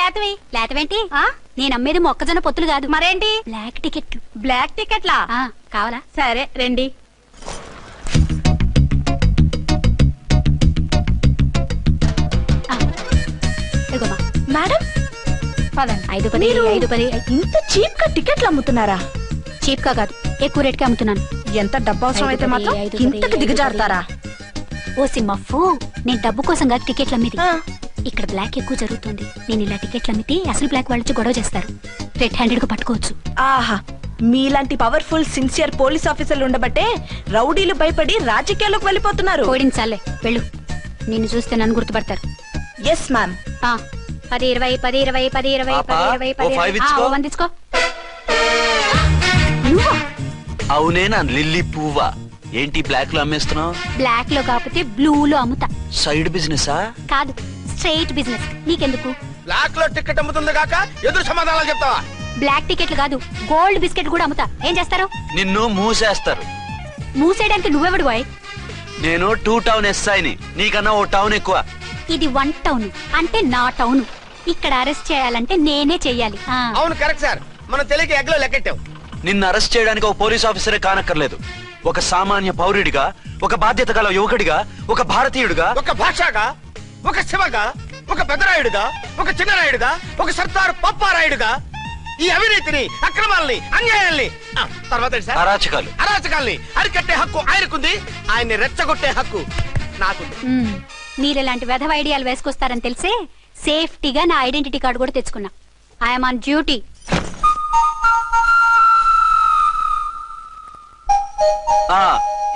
లేతవి. లేతవేంటి? నేను అమ్మేది మొక్కజొన్న పొత్తులు కాదు. మరేంటి? బ్లాక్ టికెట్లు. బ్లాక్ టికెట్లా? కావాలా? సరే రండి. మేడం పదండి. 5 10 5 10. ఇంత చీప్ గా టికెట్లు అమ్ముతున్నారా? చీప్ గా కాదు, ఎక్కువ రేట్ కి అమ్ముతున్నాను. ఎంత డబ్బు అవసరం అయితే మాత్రం ఇంతకు దిగజారుతారా? ఓ సిమ్మఫు, నేను డబ్బు కోసం కాదు టికెట్లు అమ్మేది. ఇక్కడ బ్లాక్ ఎక్కువ జరుగుతుంది. నేను ఇలా టికెట్లు అమ్మితే అసలు బ్లాక్ వాళ్ళు గొడవ చేస్తారు. రెడ్ హ్యాండెడ్ గా పట్టుకోవచ్చు. ఆహా, మీలాంటి పవర్ఫుల్ సిన్సియర్ పోలీస్ ఆఫీసర్లు ఉండబట్టే రౌడీలు భయపడి రాజకీయాల్లోకి వెళ్ళిపోతున్నారు. ఓడించాలే వెళ్ళు. నిన్ను చూస్తే నన్ను గుర్తుపడతారు. Yes ma'am. 10 20 10 20 10 20 10 20 10 వందించుకో. అవునేనా లిల్లీ పువ్వా? ఏంటి బ్లాక్ లో అమ్మేస్తున్నావు? బ్లాక్ లో కాకపోతే బ్లూ లో అమ్ముతా. సైడ్ బిజినెస్ కాదు, స్ట్రైట్ బిజినెస్. నీకెందుకు? బ్లాక్ లో టికెట్ అమ్ముతుంది కాక ఎదురు సమాధానాలు చెప్తావా? బ్లాక్ టికెట్లు కాదు, గోల్డ్ బిస్కెట్ కూడా అమ్ముతా. ఏం చేస్తారు? నిన్ను మూసేస్తారు. మూసేయడానికి నువ్వెవడు బాయ్? నేను 2 టౌన్ ఎస్ఐని, నీకన్నా ఓ టౌన్ ఎక్కువ. ఇది 1 టౌన్, అంటే నా టౌన్. ఇక్కడ అరెస్ట్ చేయాలంటే నేనే చెయ్యాలి. అవును కరెక్ట్ సార్, మనం తెలియక ఎగ్లో లెక్కెట్టాం. నిన్ను అరెస్ట్ చేయడానికి ఒక పోలీస్ ఆఫీసరే కానక్కర్లేదు. ఒక సామాన్య పౌరుడిగా, ఒక బాధ్యత గల యువకుడిగా, ఒక భారతీయుడిగా, ఒక భాషగా, ఒక శివగా, ఒక పెద్దరాయుడుగా, ఒక చిన్నరాయుడుగా, ఒక సర్దార్ పప్పారాయుడుగా ఈ అవినీతిని, అక్రమాలని, అన్యాయాల్ని, తర్వాత అరాచకాల్ని అరికట్టే హక్కు ఆయనకుంది. ఆయన్ని రెచ్చగొట్టే హక్కు నాకుంది. మీరు ఇలాంటి వెధవ ఐడియాలు వేసుకొస్తారని తెలిసే సేఫ్టీగా నా ఐడెంటిటీ కార్డు కూడా తెచ్చుకున్నా. I'm on duty.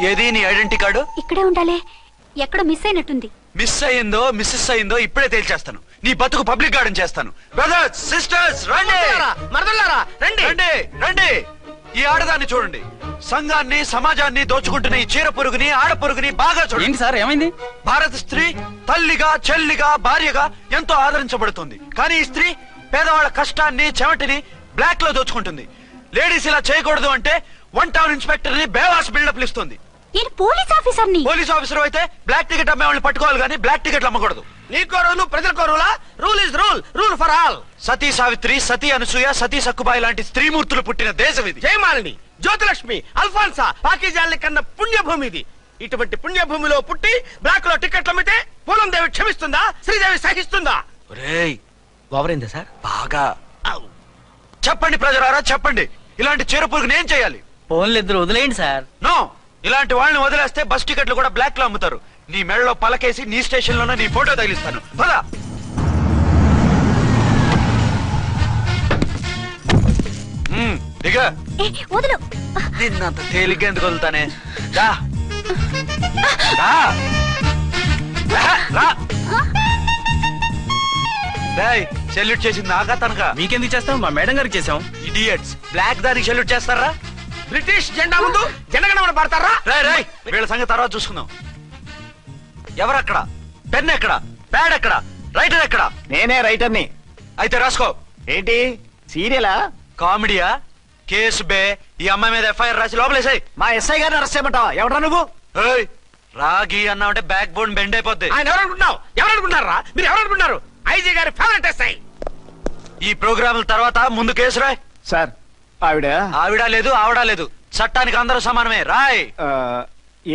ఏది నీ ఐడెంటిటీ కార్డు? ఇక్కడే ఉండాలి. ఎక్కడో మిస్ అయినట్టుంది. మిస్ అయిందో మిస్సెస్ అయిందో ఇప్పుడే తేల్చేస్తాను. నీ బతుకు పబ్లిక్ గార్డెన్ చేస్తాను. బ్రదర్స్ సిస్టర్స్ రండి, రండి రండి రండి. ఈ ఆడదాన్ని చూడండి. సంఘాన్ని, సమాజాన్ని దోచుకుంటున్న ఈ చీర పురుగుని, ఆడ పురుగుని బాగా చూడండి. సార్ ఏమైంది? భారత స్త్రీ తల్లిగా, చెల్లిగా, భార్యగా ఎంతో ఆదరించబడుతుంది. కానీ ఈ స్త్రీ పేదవాళ్ళ కష్టాన్ని, చెమటిని బ్లాక్ లో దోచుకుంటుంది. లేడీస్ ఇలా చేయకూడదు అంటే 1 టౌన్ ఇన్స్పెక్టర్ ని బేవాస్ బిల్డప్ ఇస్తుంది. పోలీస్ ఆఫీసర్ అయితే బ్లాక్ టికెట్ అమ్మే వాళ్ళని పట్టుకోవాలి కానీ బ్లాక్ టికెట్లు అమ్మకూడదు. నీకో రూలు, ప్రజలకో రూలా? Rule is rule, rule for all. Sati Savitri, Sati Anasuya, Sati Sakkubai లాంటి స్త్రీమూర్తులు పుట్టిన దేశం ఇది. జయమాలిని, జ్యోతిలక్ష్మి, అల్ఫాన్సా, పాకిజాల్ని కన్న పుణ్యభూమి ఇది. ఇటువంటి పుణ్యభూమిలో పుట్టి బ్లాక్ లో టికెట్లు అమ్మితే పూలందేవి క్షమిస్తుందా? శ్రీదేవి సహిస్తుందా? ఓవరైందా సార్? బాగా చెప్పండి ప్రజలారా, చెప్పండి. ఇలాంటి చీర పురుగుని ఏం చేయాలి? ఫోన్లు ఇద్దరు వదిలేయండి సార్. నో, ఇలాంటి వాళ్ళని వదిలేస్తే బస్ టికెట్లు కూడా బ్లాక్ లో అమ్ముతారు. నీ మెడలో పలకేసి నీ స్టేషన్ లోనే నీ ఫోటో తగిలిస్తాను. పద. దిగా. నిన్నంత తేలిగ్గా ఎందుకు వదులుతానే? సెల్యూట్ చేసింది నాకా తనకా? మీకెందుకు చేస్తాం? మా మేడం గారికి చేసాం. ఇడియట్స్, బ్లాక్ దానికి సెల్యూట్ చేస్తారా? బ్రిటిష్ జెండా ముందు జనగణమన పడతారా? రాయ్ వీళ్ళ సంగతి తర్వాత చూసుకుందాం. ఎవరక్కడ? పెన్ ఎక్కడ? ప్యాడ్ ఎక్కడ? రైటర్ ఎక్కడ? నేనే రైటర్ని. అయితే రాసుకో. ఏంటి సీరియలా? కామెడీయా? కేసు బే. ఈ అమ్మాయి మీద ఎఫ్ఐఆర్ రాసి లోపలేసాయి. మా ఎస్ఐ గారిని అరెస్ట్ చేయమంటావా? ఎవడా నువ్వు? రాగి అన్నావంటే బ్యాక్ బోన్ బెండ్ అయిపోద్ది. ఆయన ఎవరనుకుంటున్నారా? మీరు ఎవరనుకుంటున్నారు? ఐజీ గారి ఫేవరెట్ ఎస్ఐ. ఈ ప్రోగ్రాముల తర్వాత ముందు కేసు రాయ్. సార్ ఆవిడ లేదు, ఆవిడ లేదు. చట్టానికి అందరూ సమానమే. రాయ్.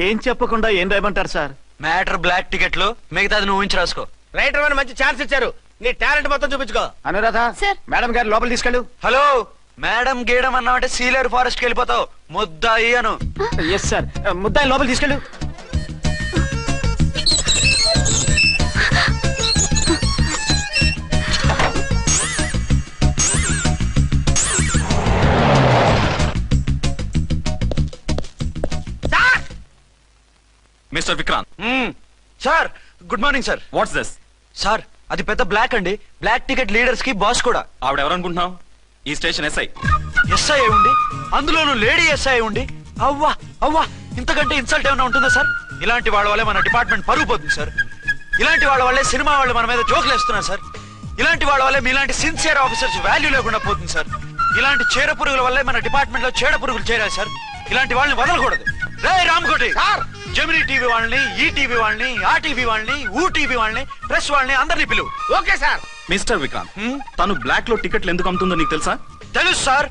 ఏం చెప్పకుండా ఏం రాయమంటారు సార్? మ్యాటర్ బ్లాక్ టికెట్లు, మిగతాది నువ్వు ఊహించి రాసుకో. రైటర్ అని మంచి ఛాన్స్ ఇచ్చారు. నీ టాలెంట్ మొత్తం చూపించుకో. అనురాధ, మేడం గారు లోపల తీసుకెళ్ళు. హలో, మేడం గీయడం అన్నావంటే సీలేరు ఫారెస్ట్ కి వెళ్ళిపోతావు. ముద్దాయి అను. ఎస్ సార్, ముద్దాయి లోపల తీసుకెళ్ళు. Mister Vikrant. Sir, good morning sir. What's this? Sir, అది పెద్ద బ్లాక్ అండి. బ్లాక్ టికెట్ లీడర్స్ కి బాస్ కూడా. ఆవిడ ఎవరనుకుంటున్నావు? ఈ స్టేషన్ ఎస్ఐ. ఎస్ఐ ఉండి, అందులోనూ లేడీ ఎస్ఐ ఉండి, అవ్వా అవ్వా, ఇంతకంటే ఇన్సల్ట్ ఏమైనా ఉంటుందా సార్? ఇలాంటి వాళ్ళ వల్లే మన డిపార్ట్మెంట్ పరుగు పోతుంది సార్. ఇలాంటి వాళ్ళ వల్లే సినిమా వాళ్ళు మన మీద జోకులు వేస్తున్నారు సార్. ఇలాంటి వాళ్ళ వల్లే మీలాంటి సిన్సియర్ ఆఫీసర్స్ వాల్యూ లేకుండా పోతుంది సార్. ఇలాంటి చీడ పురుగుల వల్లే మన డిపార్ట్మెంట్ లో చీడ పురుగులు చేరారు సార్. ఇలాంటి వాళ్ళని వదలకూడదు. రే రామకోటి సార్, జెమినీ టీవీ వాళ్ళని, ఈ టీవీ వాళ్ళని, ఆ టీవీ వాళ్ళని, ఊ టీవీ వాళ్ళని, ప్రెస్ వాళ్ళని అందరినీ పిలువు. Okay sir. మిస్టర్ విక్రాంత్, తను బ్లాక్ లో టికెట్లు ఎందుకు అమ్ముతుందో నీకు తెలుసా? తెలుసు సార్.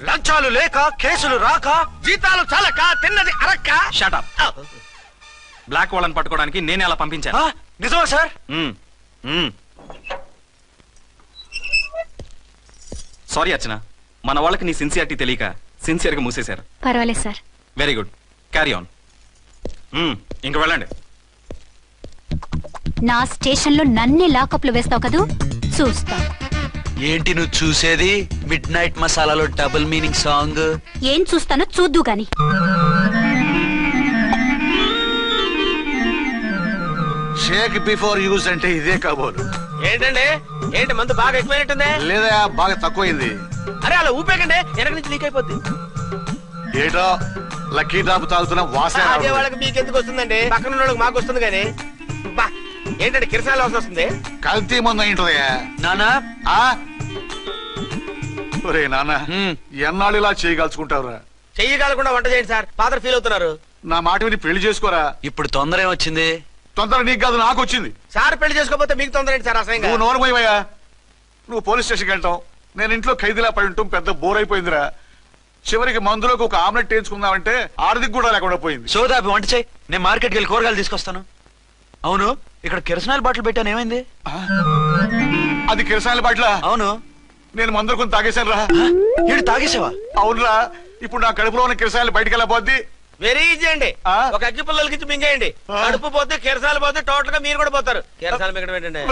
లంచాలు లేక, కేసులు రాక, జీతాలు చాలక, తిన్నది అరక్క. షటప్. బ్లాక్ వాళ్ళని పట్టుకోవడానికి నేనే అలా పంపించాను. నిజమా సార్? సారీ అర్చన, మన వాళ్ళకి నీ సిన్సియారిటీ తెలియక సిన్సియర్ గా మూసేశారు. పర్వాలేదు sir. Very good, carry on. ఇంక వెళ్ళండి. నా స్టేషన్ లో నన్నే లాకప్ లో వేస్తావు కదూ, చూస్తా. ఏంటి నువ్వు చూసేది? మిడ్ నైట్ మసాలాలో డబుల్ మీనింగ్ సాంగ్. ఏం చూస్తానో చూద్దు గాని. షేక్ బిఫోర్ యూజ్ అంటే ఇదే కాబోలు. ఏంటండి, ఏంటి మందు బాగా ఎక్కువైనట్టుందే? లేదా బాగా తక్కువైంది. అరే అలా ఊపేకండి, వెనక నుంచి లీక్ అయిపోద్ది. ఏటో లక్కీ డ్రాప్ తాగుతున్న వాసన. అదే వాళ్ళకి మీకెందుకు వస్తుందండి, పక్కన ఉన్న వాళ్ళకి మాకు వస్తుంది. కానీ బా ఏంటంటే కిరసాల వాసన వస్తుంది. కల్తీ మందు ఏంటదయ్యా నానా? ఒరే నాన్న, ఎన్నాళ్ళు ఇలా చేయగలుచుకుంటావురా? చెయ్యగలకుండా వంట చేయండి సార్, ఫాదర్ ఫీల్ అవుతున్నారు. నా మాట విని పెళ్లి చేసుకోరా. ఇప్పుడు తొందర ఏమొచ్చింది? తొందర నీకు కాదు, నాకు వచ్చింది. సార్ పెళ్లి చేసుకోకపోతే మీకు తొందర ఏంటి సార్? అసహ్యంగా. నువ్వు నోరుమోయవయ్యా. నువ్వు పోలీస్ స్టేషన్కి వెళ్తాం, నేను ఇంట్లో ఖైదీలా పడి ఉంటాం. పెద్ద బోర్ అయిపోయిందిరా. చివరికి మందులోకి ఒక ఆమ్లెట్ వేయించుకుందామంటే ఆర్థిక కూడా లేకుండా పోయింది. సోదాపి వంట చేయి, నేను మార్కెట్కి వెళ్ళి కూరగాయలు తీసుకొస్తాను. అవును, ఇక్కడ కిరసనాయిల్ బాటిల్ పెట్టాను, ఏమైంది? అది కిరసాయిల బాటిల్? అవును. నేను మందులు కొని తాగేశాను రా. ఏడు తాగేసావా? అవునురా. ఇప్పుడు నా కడుపులో ఉన్న కిరసాయిలు బయటికి వెళ్ళబోద్ది. వెరీ ఈజీ అండి. ఒక అగ్గి పుల్లలకి ఇచ్చి మింగేయండి. కడుపు పోతే కిరసాలు పోతే టోటల్ గా మీరు కూడా పోతారు. కిరసాలు మింగడం ఏంటండి?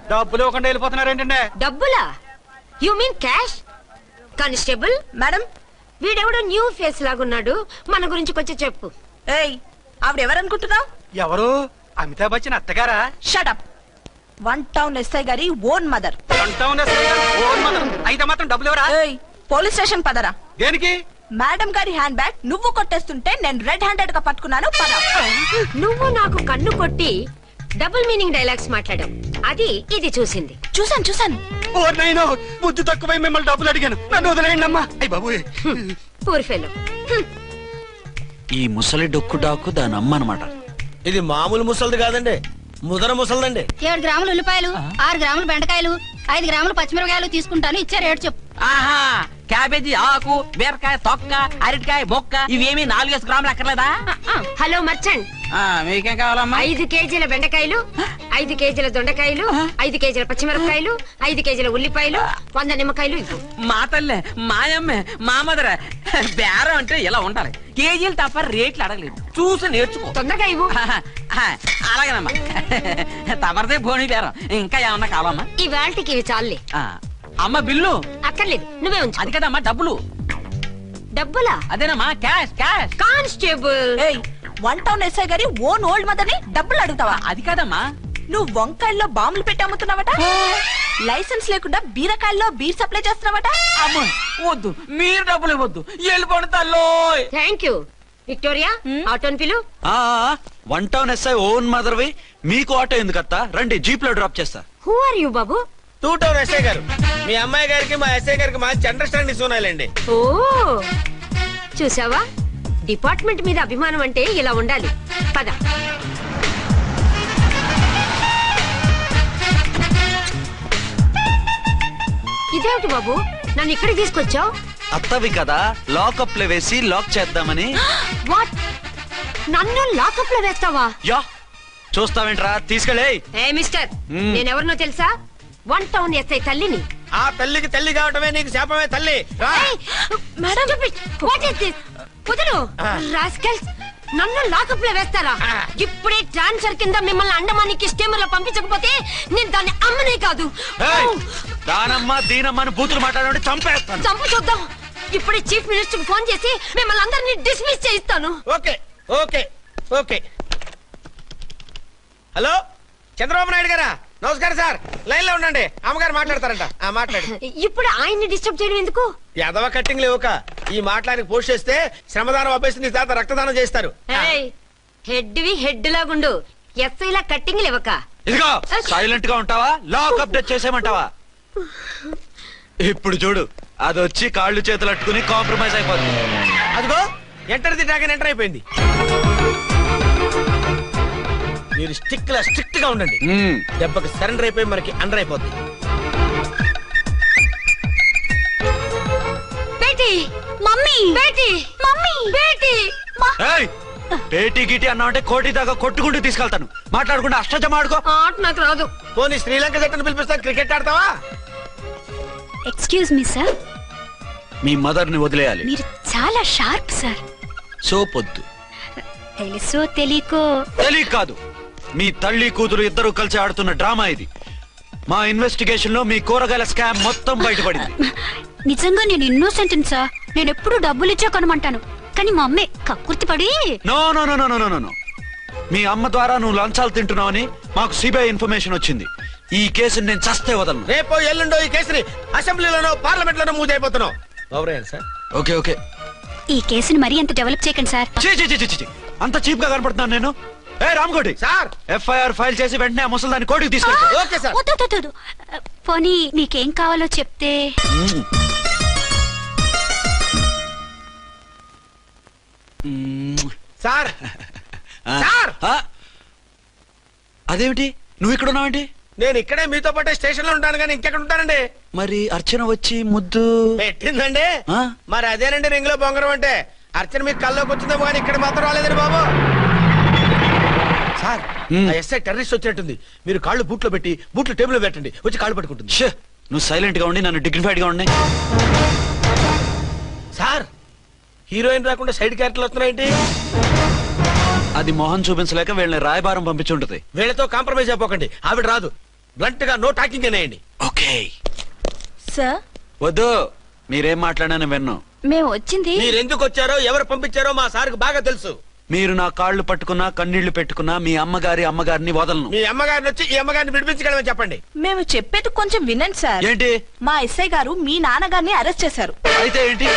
డబ్బులు ఇవ్వకుండా వెళ్ళిపోతున్నారు ఏంటంటే? డబ్బులా? You mean cash? Constable madam, వీడెవడో న్యూ ఫేస్ లాగున్నాడు, మన గురించి కొంచెం చెప్పు. ఏయ్, ఆవిడెవరనుకుంటున్నావు? ఎవరు? అమితాబ్ బచ్చన్ అత్తగారా? షటప్. 1 టౌన్ ఎస్ఐ గారి ఓన్ మదర్. అయితే మాత్రం డబ్బులు ఎవరా? పోలీస్ స్టేషన్ పదరా. దేనికి? మేడం గారి హ్యాండ్ బ్యాగ్ నువ్వు కొట్టేస్తుంటే నేను రెడ్ హ్యాండెడ్ గా పట్టుకున్నాను. పద. నువ్వు నాకు కన్ను కొట్టి డబుల్ మీనింగ్ డైలాగ్స్ మాట్లాడావు, అది ఇది చూసింది. చూసాను. బుద్ధి తక్కువై మిమ్మల్ని డబ్బులు అడిగాను, నన్ను వదిలేయండి అమ్మా. అయ్య బాబు, పూర్ ఫెలో. ఈ ముసలి డొక్కు డాకు దాని అమ్మ అనమాట. ఇది మామూలు ముసలిది కాదండి, ముదర ముసలిదండి. 7 గ్రాములు ఉల్లిపాయలు, 6 గ్రాములు బెండకాయలు, 5 గ్రాములు పచ్చిమిరపకాయలు తీసుకుంటాను. ఇచ్చే రేటు చెప్పు. ఆహా, క్యాబేజీ ఆకు, బీరకాయ తొక్క, అరటికాయ బొక్క, ఇవేమి 4 గ్రాములు అక్కర్లేదా? హలో మర్చండ్, మీకేం కావాలమ్మా? 5 కేజీల బెండకాయలు, 5 కేజీల దొండకాయలు, 5 కేజీల పచ్చిమిరపకాయలు, 5 కేజీల ఉల్లిపాయలు, 100 నిమ్మకాయలు ఇవ్వు. మా తల్లే, మాయమ్మే, మా మదర. బేరం అంటే ఇలా ఉండాలి, కేజీలు తప్ప రేట్లు అడగలేదు, చూసి నేర్చుకో. తొందరగా ఇవ్వు. అలాగేనమ్మా, తమరిదే భోని బేరం. ఇంకా ఏమన్నా కావాలమ్మా? ఈ వేల్టికి ఇవి చాలే. అమ్మ బిల్లు అక్కర్లేదు, నువ్వే ఉంచు. అది కదమ్మా డబ్బులు. డబ్బులా? అదేనమ్మా, cash cash. Constable, 1 town SI గారి ఓన్ ఓల్డ్ మదర్ ని డబ్బులు అడుగుతావా? అది కాదమ్మా. నువ్వు వంకాయల్లో బాంబులు పెట్టి అమ్ముతున్నావట, లైసెన్స్ లేకుండా బీరకాయల్లో బీర్ సప్లై చేస్తున్నావట. అమ్మ వద్దు, మీరు డబ్బులు ఇవ్వద్దు, వెళ్ళిపోండి తల్లో. Thank you. విక్టోరియా, ఆటోన్ పిలు. 1 టౌన్ ఎస్ఐ ఓన్ మదర్వి, మీకు ఆటో ఎందుకత్తా? రండి, జీప్ లో డ్రాప్ చేస్తా. హూ ఆర్ యూ బాబు? 2 టౌన్ ఎస్ఐ గారు, మీ అమ్మాయి గారికి మా ఎస్ఐ గారికి మంచి అండర్స్టాండింగ్ ఉన్నాయండి. ఓ, చూసావా, డిపార్ట్మెంట్ మీద అభిమానం అంటే ఇలా ఉండాలి. పద. ఇదేమిటి బాబు, నన్ను ఇక్కడికి తీసుకొచ్చావు? అత్తవి కదా, లాకప్ లో వేసి లాక్ చేద్దామని. వాట్? నన్ను లాకప్ లో వేస్తావా? యా, చూస్తావేంట్రా, తీసుకెళ్ళే. ఏ మిస్టర్, నేనెవరినో తెలుసా? 1 టౌన్ ఎస్ఐ తల్లిని. ఆ తల్లికి తల్లి కావటమే నీకు శాపమే తల్లి. Madam, what is this? కుదురు రాస్కల్స్, నన్ను లాకప్ లో వేస్తారా? ఇప్పుడే ట్రాన్స్ఫర్ కింద మిమ్మల్ని అండమానికి స్టీమర్ లో పంపించకపోతే నేను దాన్ని అమ్మనే కాదు. దానమ్మ దీనమ్మని బూతులు మాట్లాడే చంపేస్తాను. చంపు చూద్దాం. ఇప్పుడే చీఫ్ మినిస్టర్ కి ఫోన్ చేసి మిమ్మల్ని అందరినీ డిస్మిస్ చేయిస్తాను. Okay okay okay. Hello, Chandrababu Naidu గారా? నమస్కారం సార్, లైన్ లో ఉండండి, అమ్మగారు మాట్లాడతారంట. మాట్లాడు. ఇప్పుడు ఆయన్ని డిస్టర్బ్ చేయడం ఎందుకు? యాదవ కట్టింగ్ లేవుక ఈ మాట్లాడికి పోస్ట్ చేస్తే శ్రమదానం అభ్యసి నీ తాత రక్తదానం చేస్తారు. హెడ్ వి హెడ్ లాగుండు, ఎస్ఐ లా కట్టింగ్ లేవక. ఇదిగో, సైలెంట్ గా ఉంటావా? లాక్ అప్డేట్ చేసేయమంటావా? ఇప్పుడు చూడు అది వచ్చి కాళ్ళు చేతులు అట్టుకుని కాంప్రమైజ్ అయిపోతుంది. అదిగో ఎంటర్ ది డ్రాగన్ ఎంటర్ అయిపోయింది. మీరు స్ట్రిక్ట్ గా ఉండండి. దెబ్బకి సరెండర్ అయిపోయి మనకి అండర్ అయిపోద్ది. బేటీ మమ్మీ బేటీ మమ్మీ బేటీ ఏయ్, పేటీ గిటి అన్నా అంటే కోటి దాకా కొట్టుకుంటూ తీసుకెళ్తాను. మాట్లాడుకుంటూ అష్టజమ ఆడుకో. ఆట నాకు రాదు. పోనీ శ్రీలంక జట్టును పిలిపిస్తా, క్రికెట్ ఆడతావా? ఎక్స్క్యూజ్ మీ సార్, మీ మదర్ ని వదిలేయాలి. మీరు చాలా షార్ప్ సార్. సోపొద్దు. తెలుసో తెలియకో. తెలియ కాదు, మీ తల్లి కూతురు ఇద్దరు కలిసి ఆడుతున్న డ్రామా ఇది. మా ఇన్వెస్టిగేషన్ లో మీ కూరగాయల స్కామ్ మొత్తం బయటపడింది. నిజంగా నేను ఇన్నోసెంట్ సార్. నేను ఎప్పుడు డబ్బులు ఇచ్చా కొనమంటాను, కానీ మా అమ్మే కక్కుర్తి పడి. No no no no no no. మీ అమ్మ ద్వారా నువ్వు లంచాలు తింటున్నావని మాకు సిబిఐ ఇన్ఫర్మేషన్ వచ్చింది. ఈ కేసుని నేను చస్తే వదలను. రేపో ఎల్లుండో ఈ కేసుని అసెంబ్లీలోనో పార్లమెంట్ లోనో మూవ్ అయిపోతున్నావు. Sir okay okay. ఈ కేసుని మరీ అంత డెవలప్ చేయకండి సార్. అంత చీప్ గా కనపడుతున్నాను నేను? ఏ రామ్కోటి సార్, ఎఫ్ఐఆర్ ఫైల్ చేసి వెంటనే ఆ ముసలిదాన్ని కోర్టుకు తీసుకెళ్ళి. Okay sir. వద్దు. పోనీ మీకేం కావాలో చెప్తే. సార్ సార్, అదేమిటి నువ్వు ఇక్కడ ఉన్నావేంటి? నేను ఇక్కడే మీతో పాటే స్టేషన్ లో ఉంటాను, కానీ ఇంకెక్కడ ఉంటానండి? మరి అర్చన వచ్చి ముద్దు పెట్టిందండి. ఆ? మరి అదేనండి రింగ్ లో బొంగరం అంటే. అర్చన మీకు కల్లోకి వచ్చిందేమో కానీ ఇక్కడ మాత్రం రాలేదండి బాబు. సార్, ఎస్ఐ టెర్రరిస్ట్ వచ్చినట్టుంది. మీరు కాళ్ళు బూట్లో పెట్టి బూట్లు టేబుల్ పెట్టండి, వచ్చి కాళ్ళు పట్టుకుంటుంది. ఛే, నువ్వు సైలెంట్ గా ఉండి నన్ను డిగ్నిఫైడ్ గా ఉండి. సార్, హీరోయిన్ రాకుండా సైడ్ క్యారెక్టర్లు వస్తున్నాయేంటి? అది మొహం చూపించలేక వీళ్ళని రాయబారం పంపించుంటది. వీళ్ళతో కాంప్రమైజ్ అయిపోకండి, ఆవిడ రాదు. బ్లంట్ గా నో టాకింగ్ అనేయండి. ఓకే సార్, వద్దు, మీరేం మాట్లాడానని విన్ను. మేము వచ్చింది. మీరు ఎందుకు వచ్చారో ఎవరు పంపించారో మా సార్కు బాగా తెలుసు. మీరు నా కాళ్ళు పట్టుకున్నా కన్నీళ్లు పెట్టుకున్నా మీ అమ్మగారిని వదలను. మీ అమ్మగారిని వచ్చి ఈ అమ్మగారిని విడిపించగలమని చెప్పండి. మేము చెప్పేది కొంచెం వినండి సార్. ఏంటి? మా ఎస్ఐ గారు మీ నాన్నగారిని అరెస్ట్ చేశారు. అయితే ఏంటి?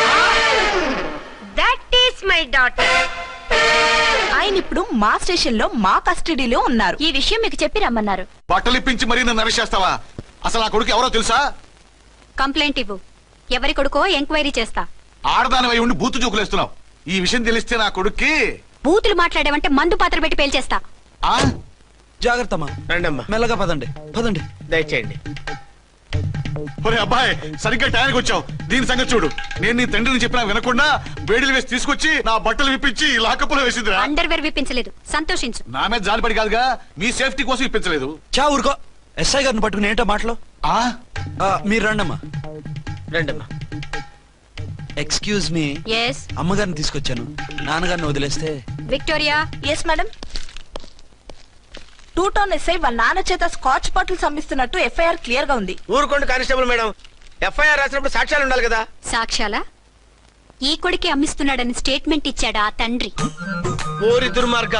That is my daughter. ఆయన ఇప్పుడు మా స్టేషన్ లో మా కస్టడీలో ఉన్నారు. ఈ విషయం మీకు చెప్పి రమ్మన్నారు. బట్టలు ఇప్పించి మరీ నన్ను అరెస్ట్ చేస్తావా? అసలు నా కొడుకు ఎవరో తెలుసా? కంప్లైంట్ ఇవ్వు. ఎవరి కొడుకో ఎంక్వైరీ చేస్తా. ఆడదానివై ఉండి బూతు జోకులేస్తున్నావు. ఈ విషయం తెలిస్తే నా కొడుక్కి. బూతులు మాట్లాడేవంటే మందు పాత్ర పెట్టి పేల్చేస్తా. జాగ్రత్తమ్మా. రండమ్మా, మెల్లగా పదండి. దయచేయండి. ఒరే అబ్బాయి, సరిగ్గా టయానికి వచ్చావు. దీని సంగతి చూడు. నేను నీ తండ్రిని చెప్పినా వినకుండా వేడిలు వేసి తీసుకొచ్చి నా బట్టలు విప్పించి లాకప్పులో వేసిందిరా. అండర్వేర్ విప్పించలేదు, సంతోషించు. నా మీద జాలిపడి కాదుగా, మీ సేఫ్టీ కోసం ఇప్పించలేదు. చా ఊరుకో. ఎస్ఐ గారిని పట్టుకుని ఏంటో మాటలు. మీరు రండమ్మా. రండమ్మా. Excuse me. ఎస్. అమ్మగారిని తీసుకొచ్చాను. నాన్నగారిని వదిలేస్తే. Victoria. Yes madam. 2 town SI వాళ్ళ నాన్న చేత స్కాచ్ బాటిల్స్ అమ్మిస్తున్నట్టు ఎఫ్ఐఆర్ క్లియర్ గా ఉంది. ఊరుకోండి కానిస్టేబుల్ మేడం. ఎఫ్ఐఆర్ రాసినప్పుడు సాక్ష్యాలు ఉండాలి కదా. సాక్ష్యాలా? ఈ కొడుకే అమ్మిస్తున్నాడని స్టేట్మెంట్ ఇచ్చాడా ఆ తండ్రి? ఓరి దుర్మార్గ,